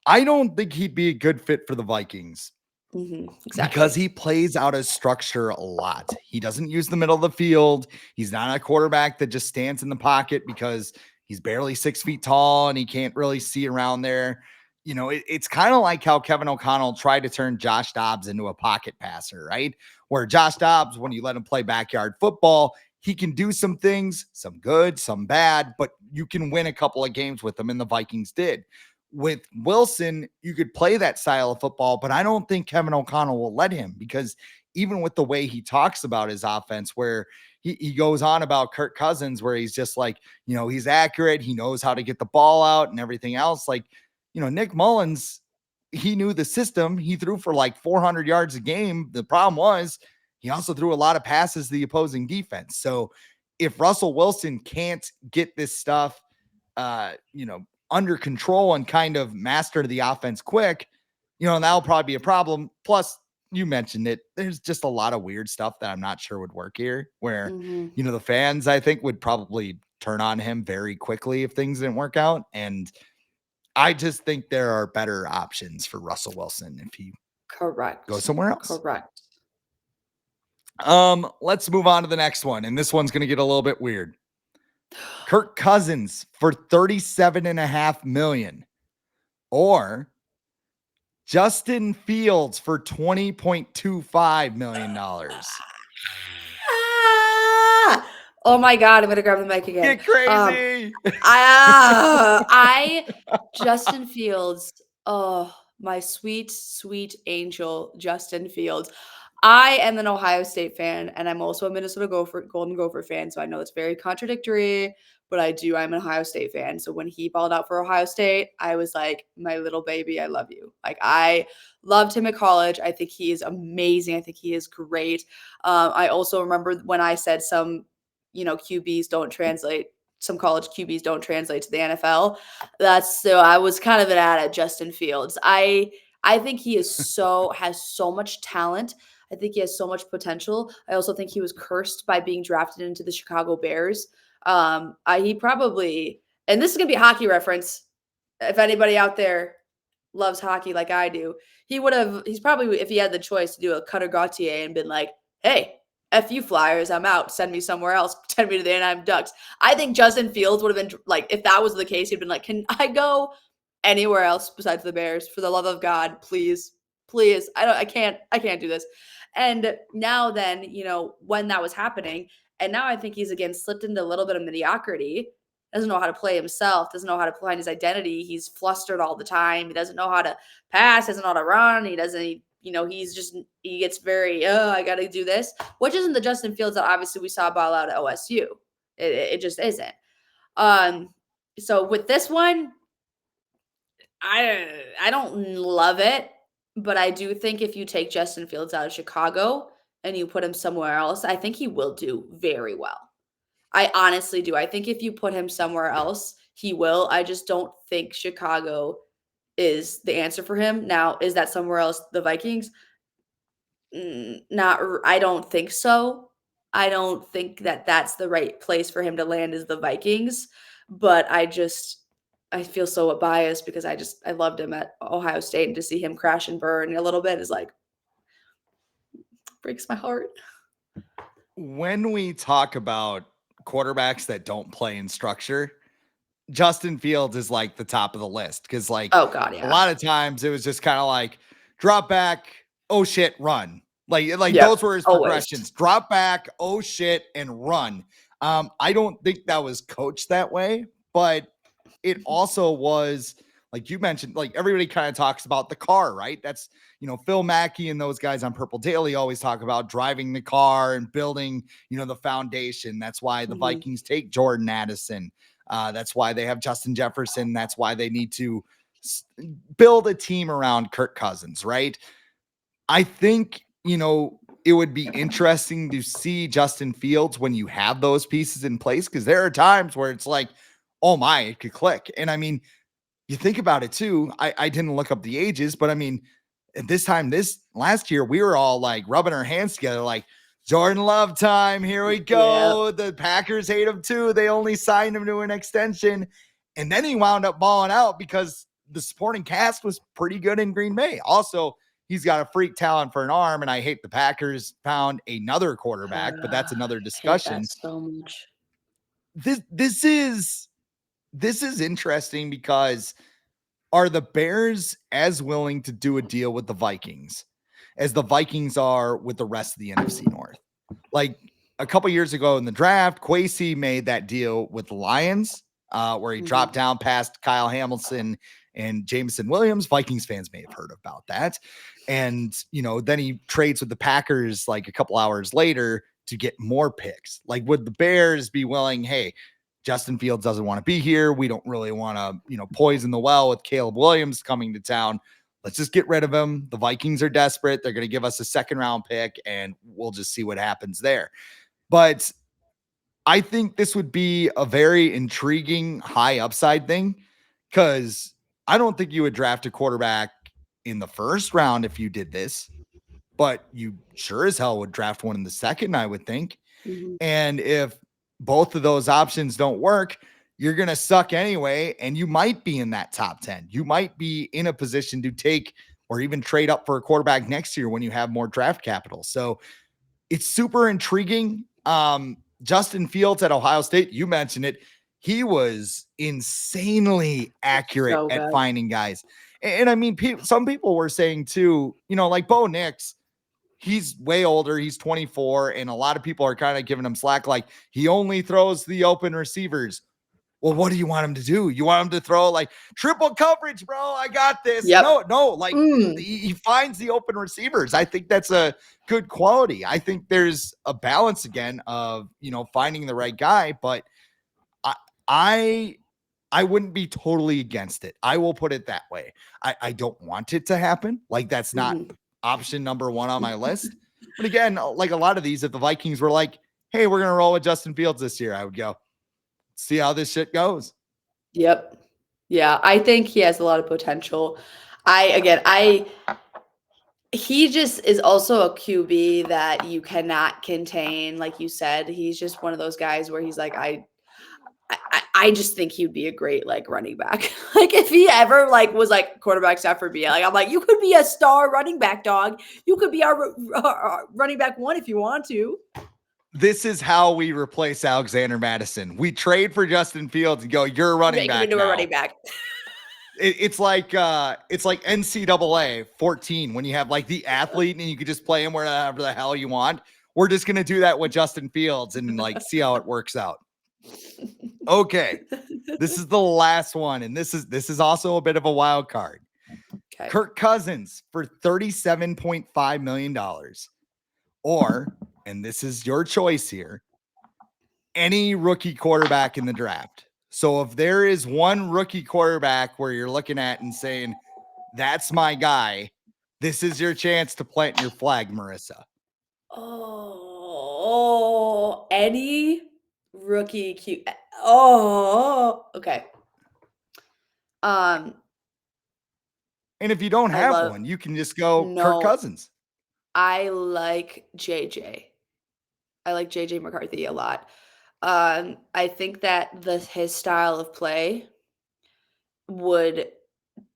I don't think he'd be a good fit for the Vikings. Because Exactly. he plays out of structure a lot. He doesn't use the middle of the field. He's not a quarterback that just stands in the pocket because he's barely 6 feet tall and he can't really see around there. It's kind of like how Kevin O'Connell tried to turn Josh Dobbs into a pocket passer, right? Where Josh Dobbs, when you let him play backyard football, he can do some things, some good, some bad, but you can win a couple of games with him, and the Vikings did. With Wilson, you could play that style of football, but I don't think Kevin O'Connell will let him, because even with the way he talks about his offense, where he goes on about Kirk Cousins, where he's just like, he's accurate, he knows how to get the ball out and everything else. Like, Nick Mullins, he knew the system. He threw for like 400 yards a game. The problem was he also threw a lot of passes to the opposing defense. So if Russell Wilson can't get this stuff, under control and kind of master the offense quick, that'll probably be a problem. Plus, you mentioned it, there's just a lot of weird stuff that I'm not sure would work here, where, the fans, I think, would probably turn on him very quickly if things didn't work out. And I just think there are better options for Russell Wilson if he goes Correct. somewhere else. Correct. Let's move on to the next one. And this one's going to get a little bit weird. Kirk Cousins for $37.5 million, or Justin Fields for $20.25 million. Oh my God, I'm gonna grab the mic again. Get crazy. I Justin Fields. Oh, my sweet, sweet angel, Justin Fields. I am an Ohio State fan, and I'm also a Minnesota Golden Gopher fan. So I know it's very contradictory, but I'm an Ohio State fan. So when he balled out for Ohio State, I was like, my little baby, I love you. Like, I loved him at college. I think he is amazing. I think he is great. I also remember when I said some QBs don't translate. Some college QBs don't translate to the NFL. So I was kind of at Justin Fields. I think he has so much talent. I think he has so much potential. I also think he was cursed by being drafted into the Chicago Bears. He probably, and this is gonna be a hockey reference. If anybody out there loves hockey like I do, he's probably, if he had the choice to do a Cutter Gauthier and been like, hey, F you Flyers, I'm out. Send me somewhere else. Send me to the Anaheim Ducks. I think Justin Fields would have been like, if that was the case, he'd been like, can I go anywhere else besides the Bears? For the love of God, please, please. I can't do this. And now then, when that was happening, and now I think he's again slipped into a little bit of mediocrity. Doesn't know how to play himself, doesn't know how to find his identity. He's flustered all the time. He doesn't know how to pass, doesn't know how to run. He gets very, I got to do this, which isn't the Justin Fields that obviously we saw ball out at OSU. It just isn't. So with this one, I don't love it, but I do think if you take Justin Fields out of Chicago and you put him somewhere else, I think he will do very well. I honestly do. I think if you put him somewhere else, he will. I just don't think Chicago is the answer for him. Now, is that somewhere else the Vikings? I don't think so. I don't think that that's the right place for him to land is the Vikings, but I feel so biased because I loved him at Ohio State, and to see him crash and burn a little bit is like breaks my heart. When we talk about quarterbacks that don't play in structure, Justin Fields is like the top of the list because, like, oh God, yeah. a lot of times it was just kind of like drop back, oh shit, run. Like yep, those were his progressions. Drop back, oh shit, and run. I don't think that was coached that way, but it also was, like you mentioned, like everybody kind of talks about the car, right? That's, Phil Mackey and those guys on Purple Daily always talk about driving the car and building, the foundation. That's why the Vikings take Jordan Addison. That's why they have Justin Jefferson. That's why they need to build a team around Kirk Cousins, right? I think, it would be interesting to see Justin Fields when you have those pieces in place, because there are times where it's like, oh my, it could click. And I mean, you think about it too. I didn't look up the ages, but I mean, at this last year, we were all like rubbing our hands together, like Jordan Love time. Here we go. Yep. The Packers hate him too. They only signed him to an extension. And then he wound up balling out because the supporting cast was pretty good in Green Bay. Also, he's got a freak talent for an arm, and I hate the Packers found another quarterback, but that's another discussion. I hate that so much. This is interesting because are the Bears as willing to do a deal with the Vikings as the Vikings are with the rest of the NFC North? Like a couple years ago in the draft, Kwesi made that deal with the Lions, where he dropped down past Kyle Hamilton and Jameson Williams. Vikings fans may have heard about that. And, then he trades with the Packers like a couple hours later to get more picks. Like, would the Bears be willing, hey, Justin Fields doesn't want to be here. We don't really want to, poison the well with Caleb Williams coming to town. Let's just get rid of him. The Vikings are desperate. They're going to give us a second round pick and we'll just see what happens there. But I think this would be a very intriguing high upside thing, because I don't think you would draft a quarterback in the first round if you did this, but you sure as hell would draft one in the second, I would think. And if both of those options don't work, you're going to suck anyway. And you might be in that top 10. You might be in a position to take or even trade up for a quarterback next year when you have more draft capital. So it's super intriguing. Justin Fields at Ohio State, you mentioned it. He was insanely accurate at finding guys. And I mean, some people were saying too, like Bo Nix, he's way older. He's 24. And a lot of people are kind of giving him slack. Like, he only throws the open receivers. Well, what do you want him to do? You want him to throw like triple coverage, bro? I got this. Yep. No. Like he finds the open receivers. I think that's a good quality. I think there's a balance again of, finding the right guy, but I wouldn't be totally against it. I will put it that way. I don't want it to happen. Like, that's not option number one on my list. But again, like a lot of these, if the Vikings were like, hey, we're going to roll with Justin Fields this year, I would go, see how this shit goes. Yep. Yeah. I think he has a lot of potential. He just is also a QB that you cannot contain. Like you said, he's just one of those guys where he's like, I just think he'd be a great like running back. Like if he ever like was like quarterback stuff for me, like I'm like, you could be a star running back, dog. You could be our running back one if you want to. This is how we replace Alexander Madison. We trade for Justin Fields and go, you're a running Make him back into now. a running back. It's like NCAA 14 when you have like the athlete and you could just play him wherever the hell you want. We're just gonna do that with Justin Fields and like see how it works out. Okay, this is the last one, and this is also a bit of a wild card. Okay. Kirk Cousins for $37.5 million, or, and this is your choice here, any rookie quarterback in the draft. So if there is one rookie quarterback where you're looking at and saying, that's my guy, this is your chance to plant your flag, Marissa. Oh, any rookie cute. Oh, okay. And if you don't have one, you can just go Kirk Cousins. I like JJ. I like JJ McCarthy a lot. I think that his style of play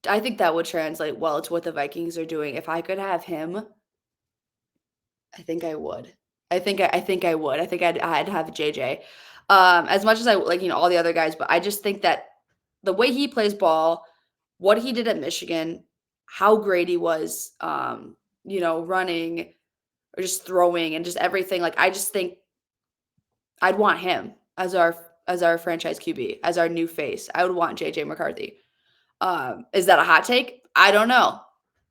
I think that would translate well to what the Vikings are doing. If I could have him, I think I would. I think I would. I think I'd have JJ. As much as I like, all the other guys, but I just think that the way he plays ball, what he did at Michigan, how great he was, running or just throwing and just everything. Like I just think I'd want him as our franchise QB, as our new face. I would want JJ McCarthy. Is that a hot take? I don't know.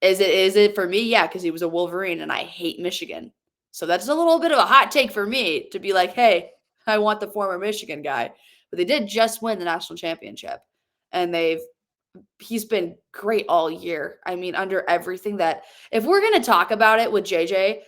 Is it for me? Yeah, because he was a Wolverine and I hate Michigan. So that's a little bit of a hot take for me to be like, hey, I want the former Michigan guy. But they did just win the national championship. And he's been great all year. I mean, under everything that, if we're going to talk about it with JJ,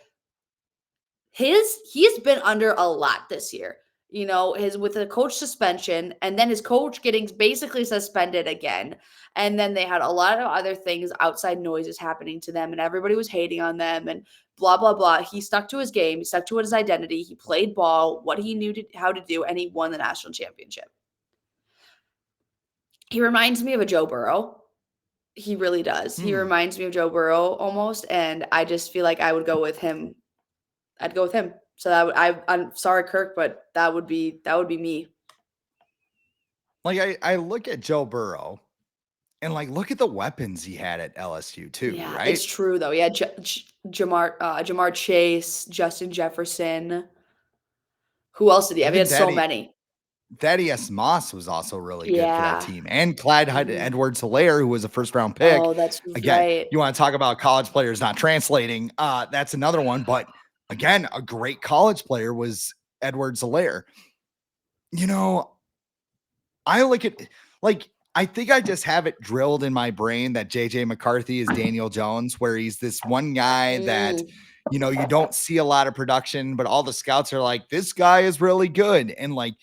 he's been under a lot this year. With the coach suspension and then his coach getting basically suspended again. And then they had a lot of other things, outside noises happening to them, and everybody was hating on them and blah, blah, blah. He stuck to his game. He stuck to his identity. He played ball, what he knew how to do, and he won the national championship. He reminds me of a Joe Burrow. He really does. He reminds me of Joe Burrow almost, and I just feel like I would go with him. I'd go with him. So I'm sorry, Kirk, but that would be me. Like I look at Joe Burrow and like look at the weapons he had at LSU too, Yeah, right? it's true though. Yeah, Jamar Chase, Justin Jefferson. Who else did he have? He had so many. Thaddeus Moss was also really good for that team. And Clyde Edwards-Helaire, who was a first-round pick. Oh, that's again, right. You want to talk about college players not translating. That's another one. But again, a great college player was Edwards-Helaire. I look at, like, I think I just have it drilled in my brain that JJ McCarthy is Daniel Jones, where he's this one guy that, you don't see a lot of production, but all the scouts are like, this guy is really good. And like,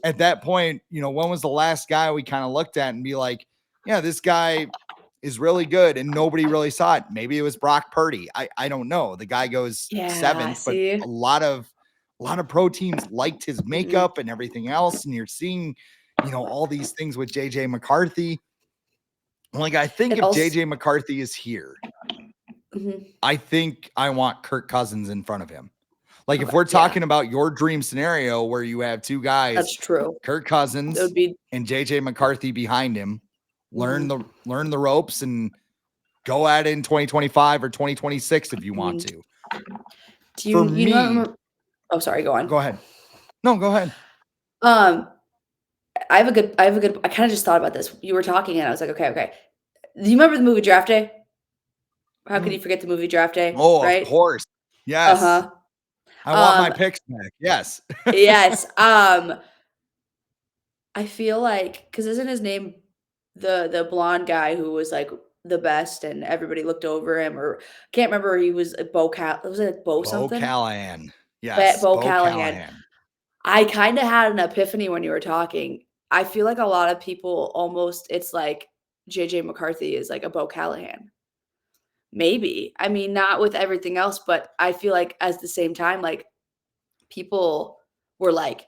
at that point, when was the last guy we kind of looked at and be like, yeah, this guy is really good, and nobody really saw it? Maybe it was Brock Purdy. I don't know. The guy goes 7th, but a lot of pro teams liked his makeup and everything else. And you're seeing, all these things with JJ McCarthy. Like, I think if JJ McCarthy is here, I think I want Kirk Cousins in front of him. Like, if we're talking about your dream scenario where you have two guys, that's true, Kirk Cousins and JJ McCarthy behind him, learn the ropes and go at it in 2025 or 2026 if you want to. For me, oh, sorry, go on. Go ahead. No, go ahead. I have a good, I kind of just thought about this. You were talking and I was like, okay. Do you remember the movie Draft Day? How could you forget the movie Draft Day? Oh, right? Of course. Yes. I want my picks back. Yes. Yes. I feel like, because isn't his name the blonde guy who was like the best and everybody looked over him, or can't remember, he was was it Bo something? Callahan. Yes. Bo Callahan. I kind of had an epiphany when you were talking. I feel like a lot of people almost, it's like JJ McCarthy is like a Bo Callahan. Maybe. I mean, not with everything else, but I feel like at the same time, like people were like,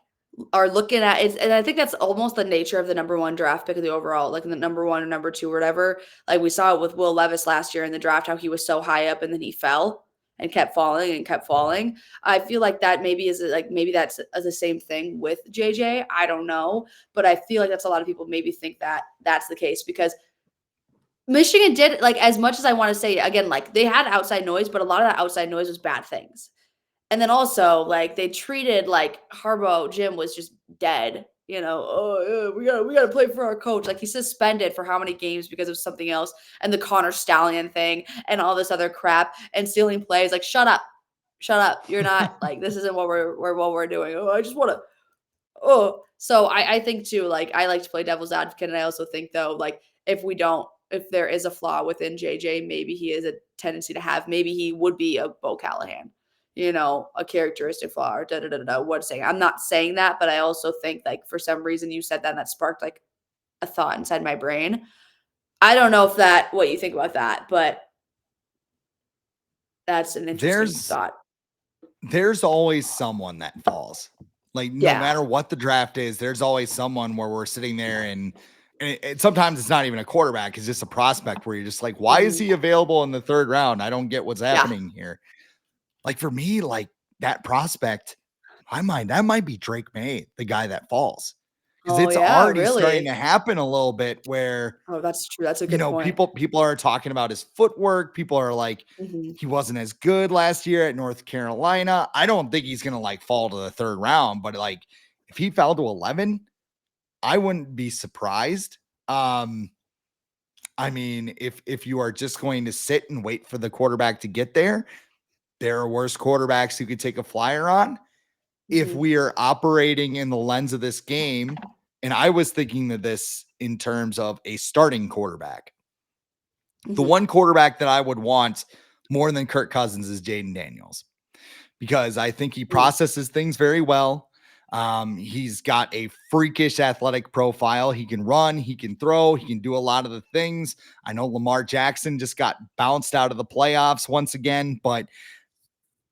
are looking at it, and I think that's almost the nature of the number 1 draft pick of the overall, like the number 1 or number 2 or whatever. Like we saw it with Will Levis last year in the draft, how he was so high up and then he fell and kept falling and kept falling. I feel like that maybe is like maybe that's the same thing with JJ. I don't know, but I feel like that's a lot of people maybe think that that's the case because Michigan did like as much as I want to say again, like they had outside noise, but a lot of that outside noise was bad things. And then also, like, they treated, like, Harbaugh Jim was just dead, "Oh, yeah, we gotta play for our coach." Like, he's suspended for how many games because of something else, and the Connor Stallion thing, and all this other crap, and stealing plays. Like, shut up. Shut up. You're not like, this isn't what we're doing. "Oh, I just wanna." Oh. So I think too, like, I like to play devil's advocate, and I also think, though, like, if there is a flaw within JJ, maybe he is a tendency to have maybe he would be a Bo Callahan, a characteristic flaw or da da da da da. What saying? I'm not saying that, but I also think like for some reason you said that and that sparked like a thought inside my brain. I don't know if that what you think about that, but that's an interesting There's thought. there's always someone that falls. Like no Yeah. matter what the draft is, there's always someone where we're sitting there and sometimes it's not even a quarterback, it's just a prospect where you're just like, why is Mhm. he available in the third round? I don't get what's Yeah. happening here. Like for me, like that prospect, my mind, that might be Drake May, the guy that falls. Because Oh it's yeah, already starting really? to happen a little bit where Oh, that's true. That's a good point. people are talking about his footwork. People are like, Mhm. he wasn't as good last year at North Carolina. I don't think he's gonna like fall to the third round, but like if he fell to 11, I wouldn't be surprised. Um, I mean, if you are just going to sit and wait for the quarterback to get there, there are worse quarterbacks who could take a flyer on. If Mhm. we are operating in the lens of this game, and I was thinking of this in terms of a starting quarterback. The Mhm. one quarterback that I would want more than Kirk Cousins is Jaden Daniels because I think he Mm. processes things very well. He's got a freakish athletic profile. He can run, he can throw, he can do a lot of the things. I know Lamar Jackson just got bounced out of the playoffs once again, but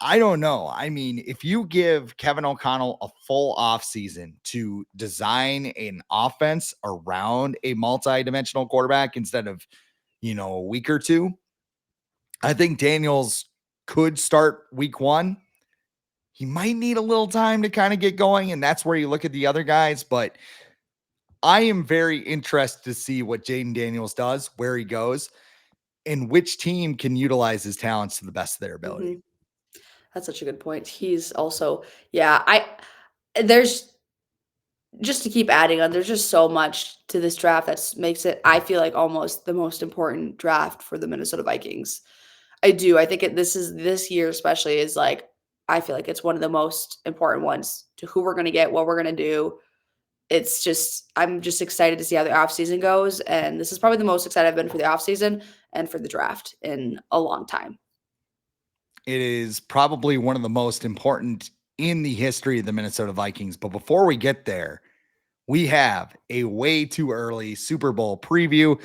I don't know. I mean, if you give Kevin O'Connell a full offseason to design an offense around a multi-dimensional quarterback instead of, a week or two, I think Daniels could start week 1. He might need a little time to kind of get going, and that's where you look at the other guys. But I am very interested to see what Jaden Daniels does, where he goes, and which team can utilize his talents to the best of their ability. Mhm. That's such a good point. He's also yeah, there's just to keep adding on, there's just so much to this draft that makes it, I feel like, almost the most important draft for the Minnesota Vikings. I do. I think this year especially is like I feel like it's one of the most important ones to who we're gonna get, what we're gonna do. It's just I'm just excited to see how the offseason goes. And this is probably the most excited I've been for the offseason and for the draft in a long time. It is probably one of the most important in the history of the Minnesota Vikings. But before we get there, we have a way too early Super Bowl preview.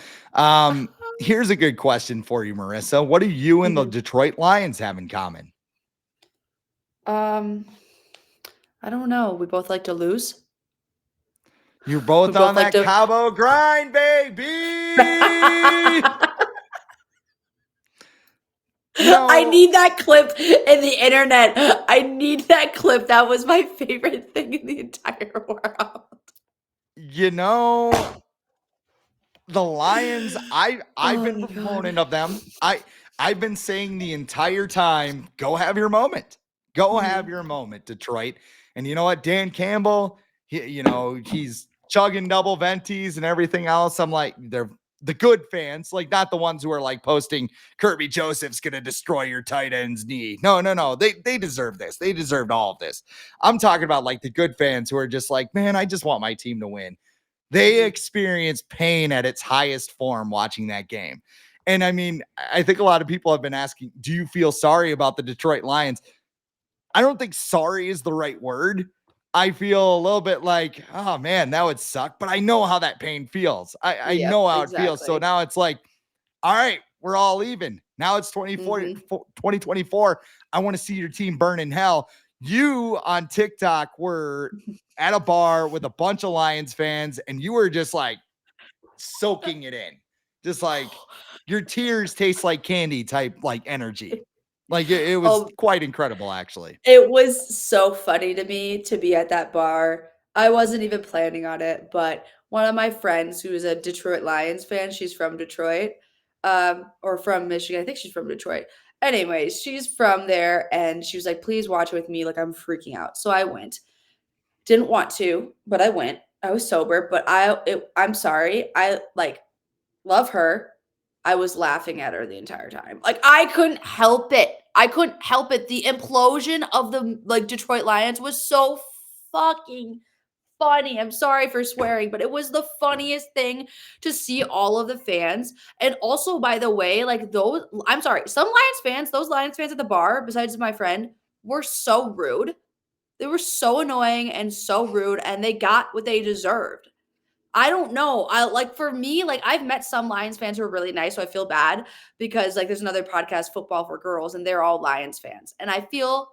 Here's a good question for you, Marissa. What do you and the Mhm. Detroit Lions have in common? Um, I don't know. We both like to lose. You're We both on both like that to Cabo grind, baby. You I know, need that clip in the internet. I need that clip. That was my favorite thing in the entire world. you know, the Lions, I've Oh been my god. proponent of them. I've been saying the entire time, go have your moment. Go have Mhm. your moment, Detroit. And you know what? Dan Campbell, he's chugging double venties and everything else. I'm like, they're the good fans, like not the ones who are like posting Kirby Joseph's gonna destroy your tight end's knee. No, no, no. They deserve this. They deserved all of this. I'm talking about like the good fans who are just like, man, I just want my team to win. They Mhm. experienced pain at its highest form watching that game. And I mean, I think a lot of people have been asking, do you feel sorry about the Detroit Lions? I don't think sorry is the right word. I feel a little bit like, oh man, that would suck. But I know how that pain feels. I Yep, know how it feels. So exactly. now it's like, all right, we're all even. Now it's 2024. Mhm. 2024. I want to see your team burn in hell. you on TikTok were at a bar with a bunch of Lions fans and you were just like soaking it in. Just like your tears taste like candy type like energy. Like it was Oh, quite incredible actually. it was so funny to me to be at that bar. I wasn't even planning on it, but one of my friends who is a Detroit Lions fan, she's from Detroit, or from Michigan. I think she's from Detroit. Anyways, she's from there, and she was like, "Please watch with me." Like I'm freaking out, so I went. Didn't want to, but I went. I was sober, but I'm sorry. I like love her. I was laughing at her the entire time. Like I couldn't help it. I couldn't help it. The implosion of the like Detroit Lions was so fucking funny. I'm sorry for swearing, but it was the funniest thing to see all of the fans. And also, by the way, like those, I'm sorry, some Lions fans, those Lions fans at the bar, besides my friend, were so rude. They were so annoying and so rude, and they got what they deserved. I don't know. I like for me, like I've met some Lions fans who are really nice, so I feel bad because like there's another podcast, Football for Girls, and they're all Lions fans. And I feel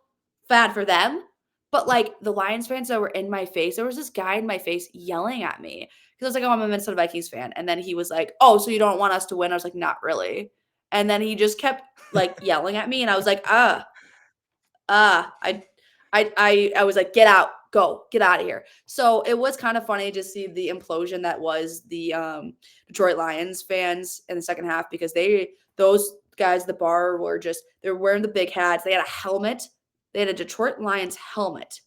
bad for them. But like the Lions fans that were in my face, there was this guy in my face yelling at me. Because I was like, oh, I'm a Minnesota Vikings fan. And then he was like, oh, so you don't want us to win? I was like, not really. And then he just kept like yelling at me, and I was like, I I was like, get out, go, get out of here. So it was kind of funny to see the implosion that was the Detroit Lions fans in the second half because those guys at the bar were just they're wearing the big hats. They had a helmet. They had a Detroit Lions helmet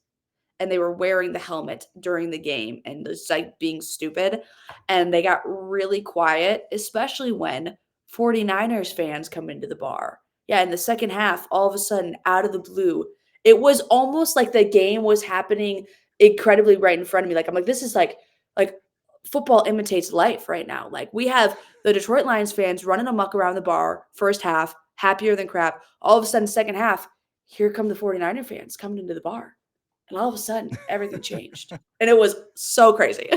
and they were wearing the helmet during the game and just like being stupid. And they got really quiet, especially when 49ers fans come into the bar. Yeah, in the second half, all of a sudden, out of the blue, it was almost like the game was happening incredibly right in front of me. Like I'm like, this is like football imitates life right now. Like we have the Detroit Lions fans running amok around the bar, first half, happier than crap. All of a sudden, second half, here come the 49er fans coming into the bar. And all of a sudden, everything changed. And it was so crazy.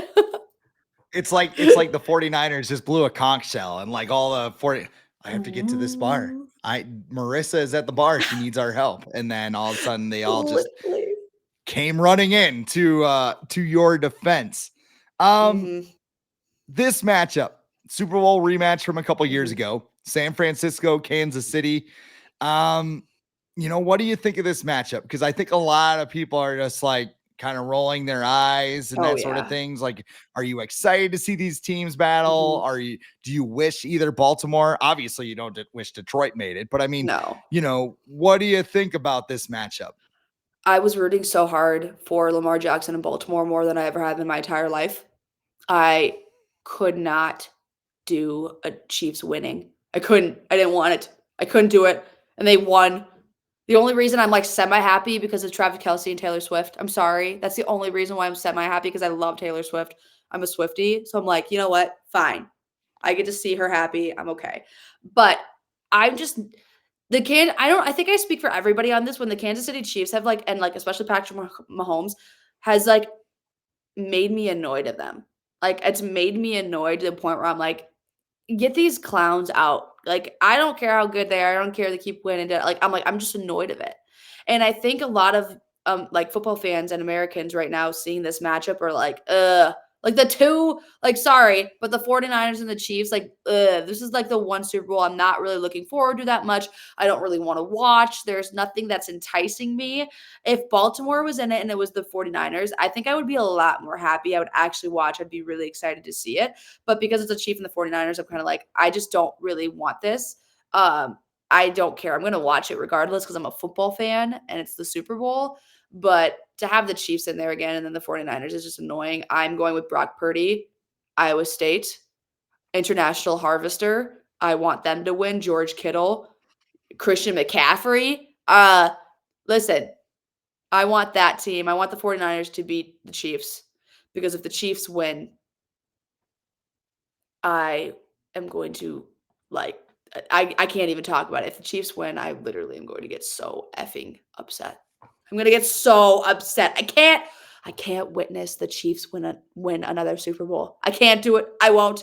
It's like the 49ers just blew a conch shell and like all the 40 I have to get to this bar. Marissa is at the bar. She needs our help. And then all of a sudden they all just Literally. came running in to your defense. Mhm, This matchup, Super Bowl rematch from a couple years mhm. ago, San Francisco, Kansas City. Um, what do you think of this matchup? Because I think a lot of people are just like kind of rolling their eyes and Oh, that sort of yeah. things. Like, are you excited to see these teams battle? Mhm. Do you wish either Baltimore? Obviously, you don't wish Detroit made it, but I mean, No. what do you think about this matchup? I was rooting so hard for Lamar Jackson in Baltimore more than I ever have in my entire life. I could not do a Chiefs winning. I couldn't. I didn't want it. I couldn't do it, and they won. The only reason I'm, like, semi-happy because of Travis Kelce and Taylor Swift. I'm sorry. That's the only reason why I'm semi-happy because I love Taylor Swift. I'm a Swiftie, so I'm like, "You know what? Fine. I get to see her happy. I'm okay." But I'm just I think I speak for everybody on this when the Kansas City Chiefs have, like and, like, especially Patrick Mahomes has, like, made me annoyed at them. Like, it's made me annoyed to the point where I'm like, get these clowns out. Like, I don't care how good they are. I don't care they keep winning. I'm just annoyed of it. And I think a lot of like football fans and Americans right now seeing this matchup are like, like the two, like sorry, but the 49ers and the Chiefs, like, this is like the one Super Bowl I'm not really looking forward to that much. I don't really want to watch. There's nothing that's enticing me. If Baltimore was in it and it was the 49ers, I think I would be a lot more happy. I would actually watch. I'd be really excited to see it. But because it's a Chief and the 49ers, I'm kind of like, I just don't really want this. Um, I don't care. I'm going to watch it regardless because I'm a football fan and it's the Super Bowl. But to have the Chiefs in there again and then the 49ers is just annoying. I'm going with Brock Purdy, Iowa State, International Harvester. I want them to win. George Kittle, Christian McCaffrey. Listen, I want that team. I want the 49ers to beat the Chiefs because if the Chiefs win, I am going to like I can't even talk about it. If the Chiefs win, I literally am going to get so effing upset. I'm gonna get so upset. I can't witness the Chiefs win another Super Bowl. I can't do it. I won't.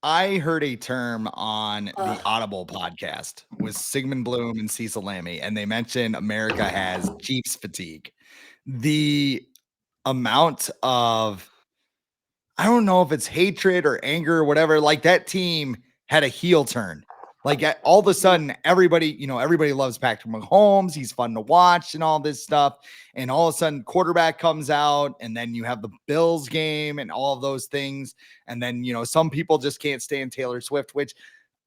I heard a term on the Ugh. Audible podcast with Sigmund Bloom and Cecil Lammy, and they mentioned America has Chiefs fatigue. The amount of, I don't know if it's hatred or anger or whatever, like that team had a heel turn. Like all of a sudden, everybody loves Patrick Mahomes. He's fun to watch and all this stuff. And all of a sudden, quarterback comes out, and then you have the Bills game and all of those things. And then, some people just can't stand Taylor Swift, which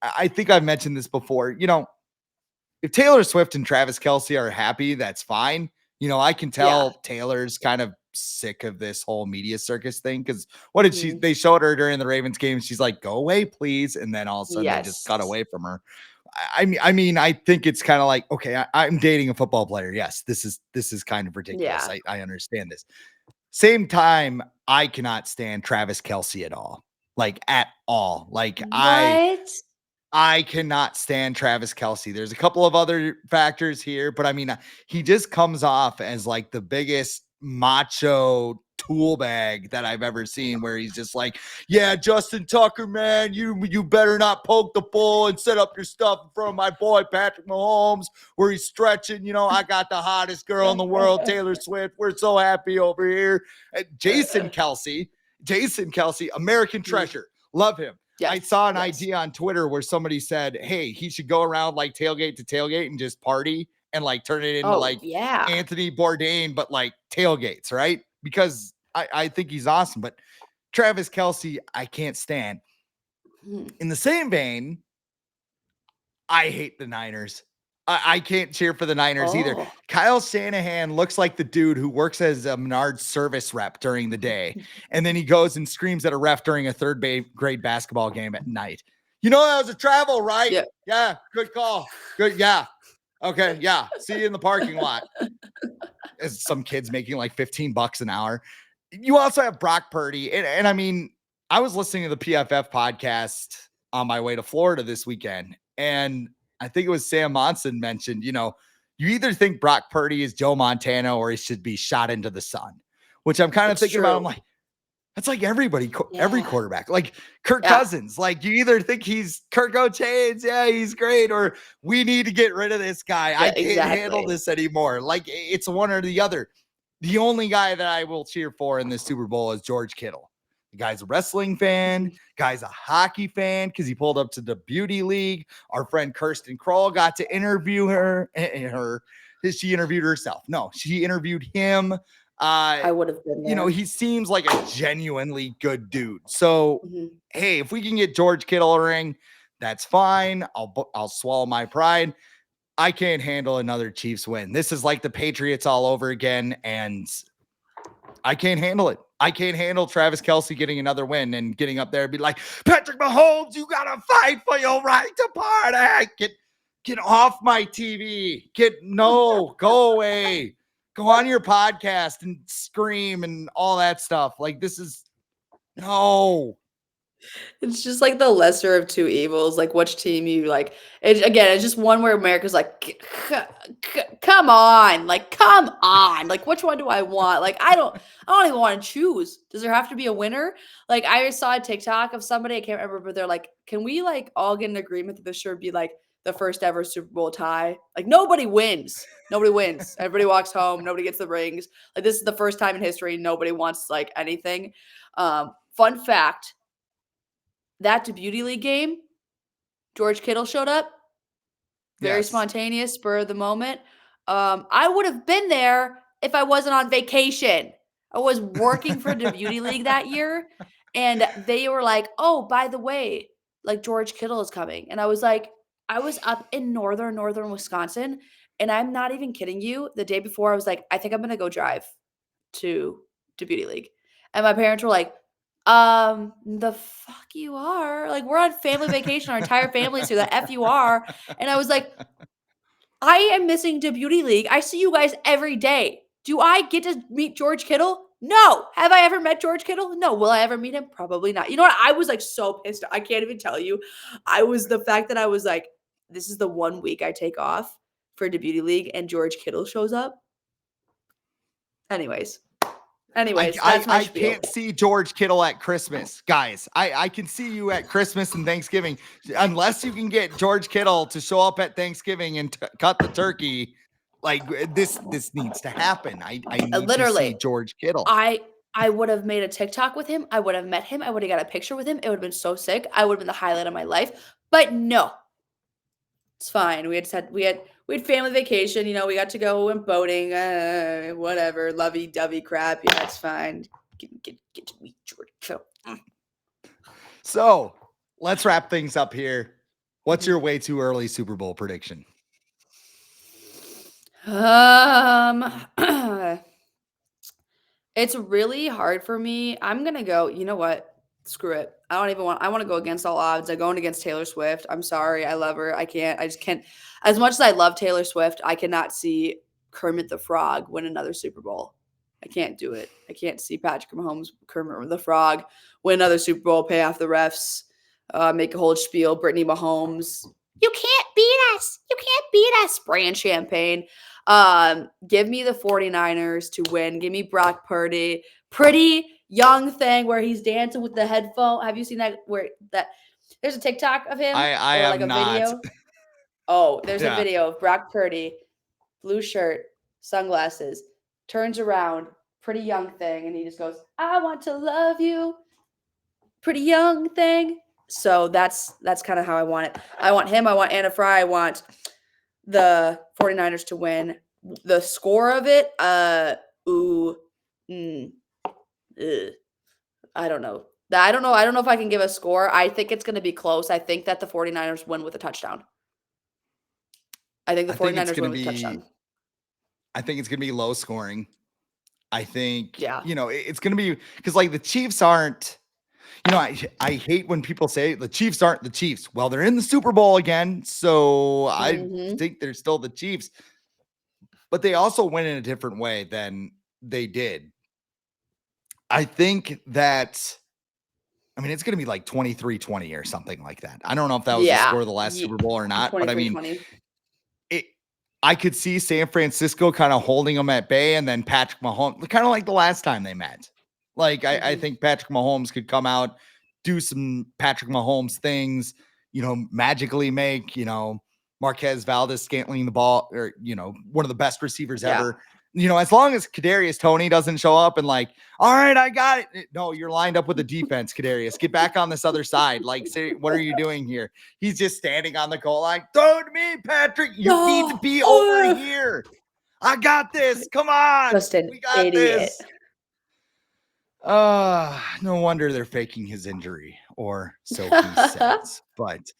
I think I've mentioned this before. If Taylor Swift and Travis Kelce are happy, that's fine. I can Yeah. tell Taylor's kind of sick of this whole media circus thing. Because what did Mhm. they showed her during the Ravens game? She's like, "Go away, please," and then all of a sudden they just cut Yes. away from her. I think it's kind of like, okay, I'm dating a football player. Yes, this is kind of ridiculous. Yeah. I understand this. Same time, I cannot stand Travis Kelce at all, like at all. Like What? I cannot stand Travis Kelce. There's a couple of other factors here, but I mean, he just comes off as like the biggest macho tool bag that I've ever seen, where he's just like, "Yeah, Justin Tucker, man, you better not poke the bull and set up your stuff in front of my boy Patrick Mahomes, where he's stretching. I got the hottest girl in the world, Taylor Swift. We're so happy over here." Jason Kelsey, American treasure, love him. I Yes. saw an Yes. idea on Twitter where somebody said, "Hey, he should go around like tailgate to tailgate and just party and like turn it into Oh, like yeah. Anthony Bourdain, but like tailgates, right?" Because I think he's awesome. But Travis Kelce, I can't stand. Mhm. In the same vein, I hate the Niners. I can't cheer for the Niners either. Oh. Kyle Shanahan looks like the dude who works as a Menards service rep during the day, and then he goes and screams at a ref during a grade basketball game at night. That was a travel, right? Yeah. Yeah, good call. Good, yeah. Okay, yeah. See you in the parking lot. As some kids making like $15 an hour. You also have Brock Purdy, and I mean, I was listening to the PFF podcast on my way to Florida this weekend, and I think it was Sam Monson mentioned, you either think Brock Purdy is Joe Montana or he should be shot into the sun, which I'm kind of It's thinking about. I'm true. like, that's like everybody, every Yeah. quarterback, like Kirk Yeah. Cousins. Like you either think he's Kirk Cousins, yeah, he's great, or we need to get rid of this guy. I Yeah, can't handle exactly. this anymore. Like it's one or the other. The only guy that I will cheer for in this Super Bowl is George Kittle. The guy's a wrestling fan. Mhm. Guy's a hockey fan because he pulled up to the beauty league. Our friend Kirsten Kroll got to interview her. She interviewed herself. No, she interviewed him. I would have been there. He seems like a genuinely good dude. So, Mhm. hey, if we can get George Kittle a ring, that's fine. I'll swallow my pride. I can't handle another Chiefs win. This is like the Patriots all over again, and I can't handle it. I can't handle Travis Kelce getting another win and getting up there and be like, "Patrick Mahomes, you gotta fight for your right to party. Get off my TV. Go away. Go on your podcast and scream and all that stuff." Like this is no. It's just like the lesser of two evils, like which team you like. It's just one where America's like, come on, like which one do I want? Like I don't even want to choose. Does there have to be a winner? Like I saw a TikTok of somebody, I can't remember, but they're like, can we like all get an agreement that this should be like the first ever Super Bowl tie? Like nobody wins. Nobody wins. Everybody walks home. Nobody gets the rings. Like this is the first time in history nobody wants like anything. Fun fact. That Beauty League game, George Kittle showed up. Very Yes. spontaneous, spur of the moment. I would have been there if I wasn't on vacation. I was working for the Beauty League that year, and they were like, "Oh, by the way, like George Kittle is coming." And I was like, I was up in northern Wisconsin, and I'm not even kidding you. The day before, I was like, I think I'm gonna go drive to Beauty League. And my parents were like, the fuck you are? Like, we're on family vacation. Our entire family's here. The F you are. And I was like, I am missing the Beauty League. I see you guys every day. Do I get to meet George Kittle? No. Have I ever met George Kittle? No. Will I ever meet him? Probably not. You know what? I was like so pissed. I can't even tell you. The fact that I was like, this is the 1 week I take off for the Beauty League and George Kittle shows up. Anyways, Anyways, that's my I spiel. can't see George Kittle at Christmas, guys. I can see you at Christmas and Thanksgiving, unless you can get George Kittle to show up at Thanksgiving and cut the turkey. Like this needs to happen. I need to see Literally, George Kittle. I would have made a TikTok with him. I would have met him. I would have got a picture with him. It would have been so sick. I would have been the highlight of my life. But no, it's fine. We had family vacation. You know, we got to go and boating. Whatever, lovey dovey crap. Yeah, it's fine. Get to meet George Kittle. So let's wrap things up here. What's your way too early Super Bowl prediction? It's really hard for me. I'm gonna go. You know what? Screw it. I want to go against all odds. I'm going against Taylor Swift. I'm sorry. I love her. I just can't. As much as I love Taylor Swift, I cannot see Kermit the Frog win another Super Bowl. I can't do it. I can't see Patrick Mahomes, Kermit the Frog win another Super Bowl, pay off the refs, make a whole spiel. Brittany Mahomes, you can't beat us. You can't beat us. Spraying champagne. Give me the 49ers to win. Give me Brock Purdy. Pretty young thing where he's dancing with the headphone. Have you seen that? There's a TikTok of him I or have like a not. video. Oh, there's Yeah. a video of Brock Purdy, blue shirt, sunglasses, turns around, pretty young thing, and he just goes, "I want to love you, pretty young thing." So that's kind of how I want it. I want him. I want Anna Fry. I want the 49ers to win. The score of it, I don't know. I don't know if I can give a score. I think it's going to be close. I think that the 49ers win with a touchdown. I think the 49ers win with a touchdown. I think it's going to be low scoring. I think, Yeah. it's going to be because like the Chiefs aren't, I hate when people say the Chiefs aren't the Chiefs. Well, they're in the Super Bowl again. So I think they're still the Chiefs, but they also win in a different way than they did. I think that, it's going to be like 23-20 or something like that. I don't know if that was the score of the last Super Bowl or not, but I could see San Francisco kind of holding them at bay, and then Patrick Mahomes, kind of like the last time they met. Like, I think Patrick Mahomes could come out, do some Patrick Mahomes things, magically make, Marquez Valdez-Scantling the ball, or, one of the best receivers ever. As long as Kadarius Toney doesn't show up and like, all right, I got it. No, you're lined up with the defense, Kadarius. Get back on this other side. Like, say, what are you doing here? He's just standing on the goal line. Throw to me, Patrick. You need to be over here. I got this. Come on. Just an we got idiot. this. No wonder they're faking his injury, or so he says. But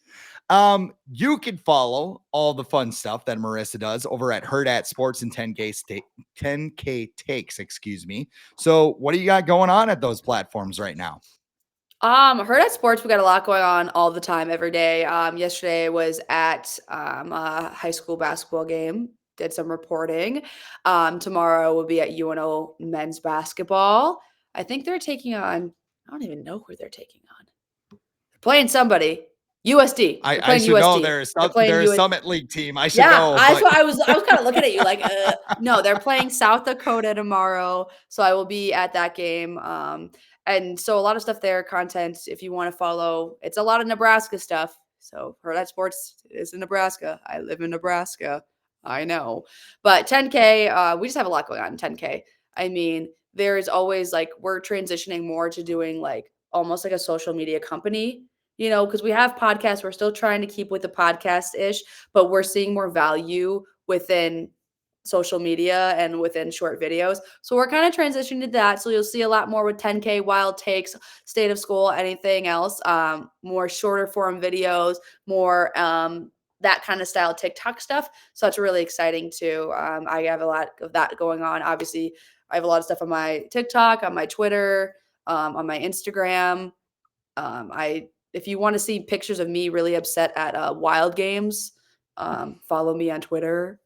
you can follow all the fun stuff that Marissa does over at Hurrdat Sports and 10K Takes, excuse me. So what do you got going on at those platforms right now? Hurrdat Sports, we got a lot going on all the time, every day. Yesterday was at a high school basketball game, did some reporting. Tomorrow will be at UNO men's basketball. I think they're taking on, I don't even know who they're taking on. They're playing somebody. USD. I should USD. know they're a Summit League team. I should know. That's what I was kind of looking at you like, no, they're playing South Dakota tomorrow. So I will be at that game. And so a lot of stuff there, content, if you want to follow, it's a lot of Nebraska stuff. So Hurrdat Sports is in Nebraska. I live in Nebraska. I know. But 10K, we just have a lot going on in 10K. I mean, there is always like, we're transitioning more to doing like almost like a social media company, because we have podcasts. We're still trying to keep with the podcast-ish, but we're seeing more value within social media and within short videos. So we're kind of transitioning to that. So you'll see a lot more with 10K, wild takes, state of school, anything else, more shorter form videos, more that kind of style TikTok stuff. So it's really exciting too. I have a lot of that going on. Obviously, I have a lot of stuff on my TikTok, on my Twitter, on my Instagram. If you want to see pictures of me really upset at wild games, follow me on Twitter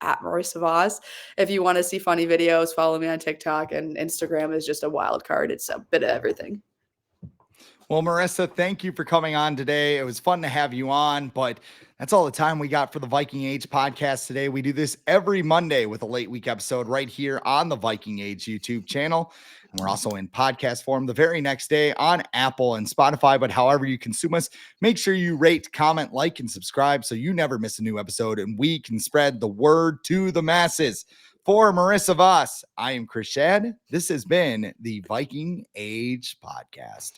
at Marissa Voss. If you want to see funny videos, follow me on TikTok, and Instagram is just a wild card. It's a bit of everything. Well, Marissa, thank you for coming on today. It was fun to have you on, but that's all the time we got for the Viking Age podcast today. We do this every Monday with a late week episode right here on the Viking Age YouTube channel. And we're also in podcast form the very next day on Apple and Spotify. But however you consume us, make sure you rate, comment, like, and subscribe so you never miss a new episode and we can spread the word to the masses. For Marissa Voss, I am Chris Schad. This has been the Viking Age podcast.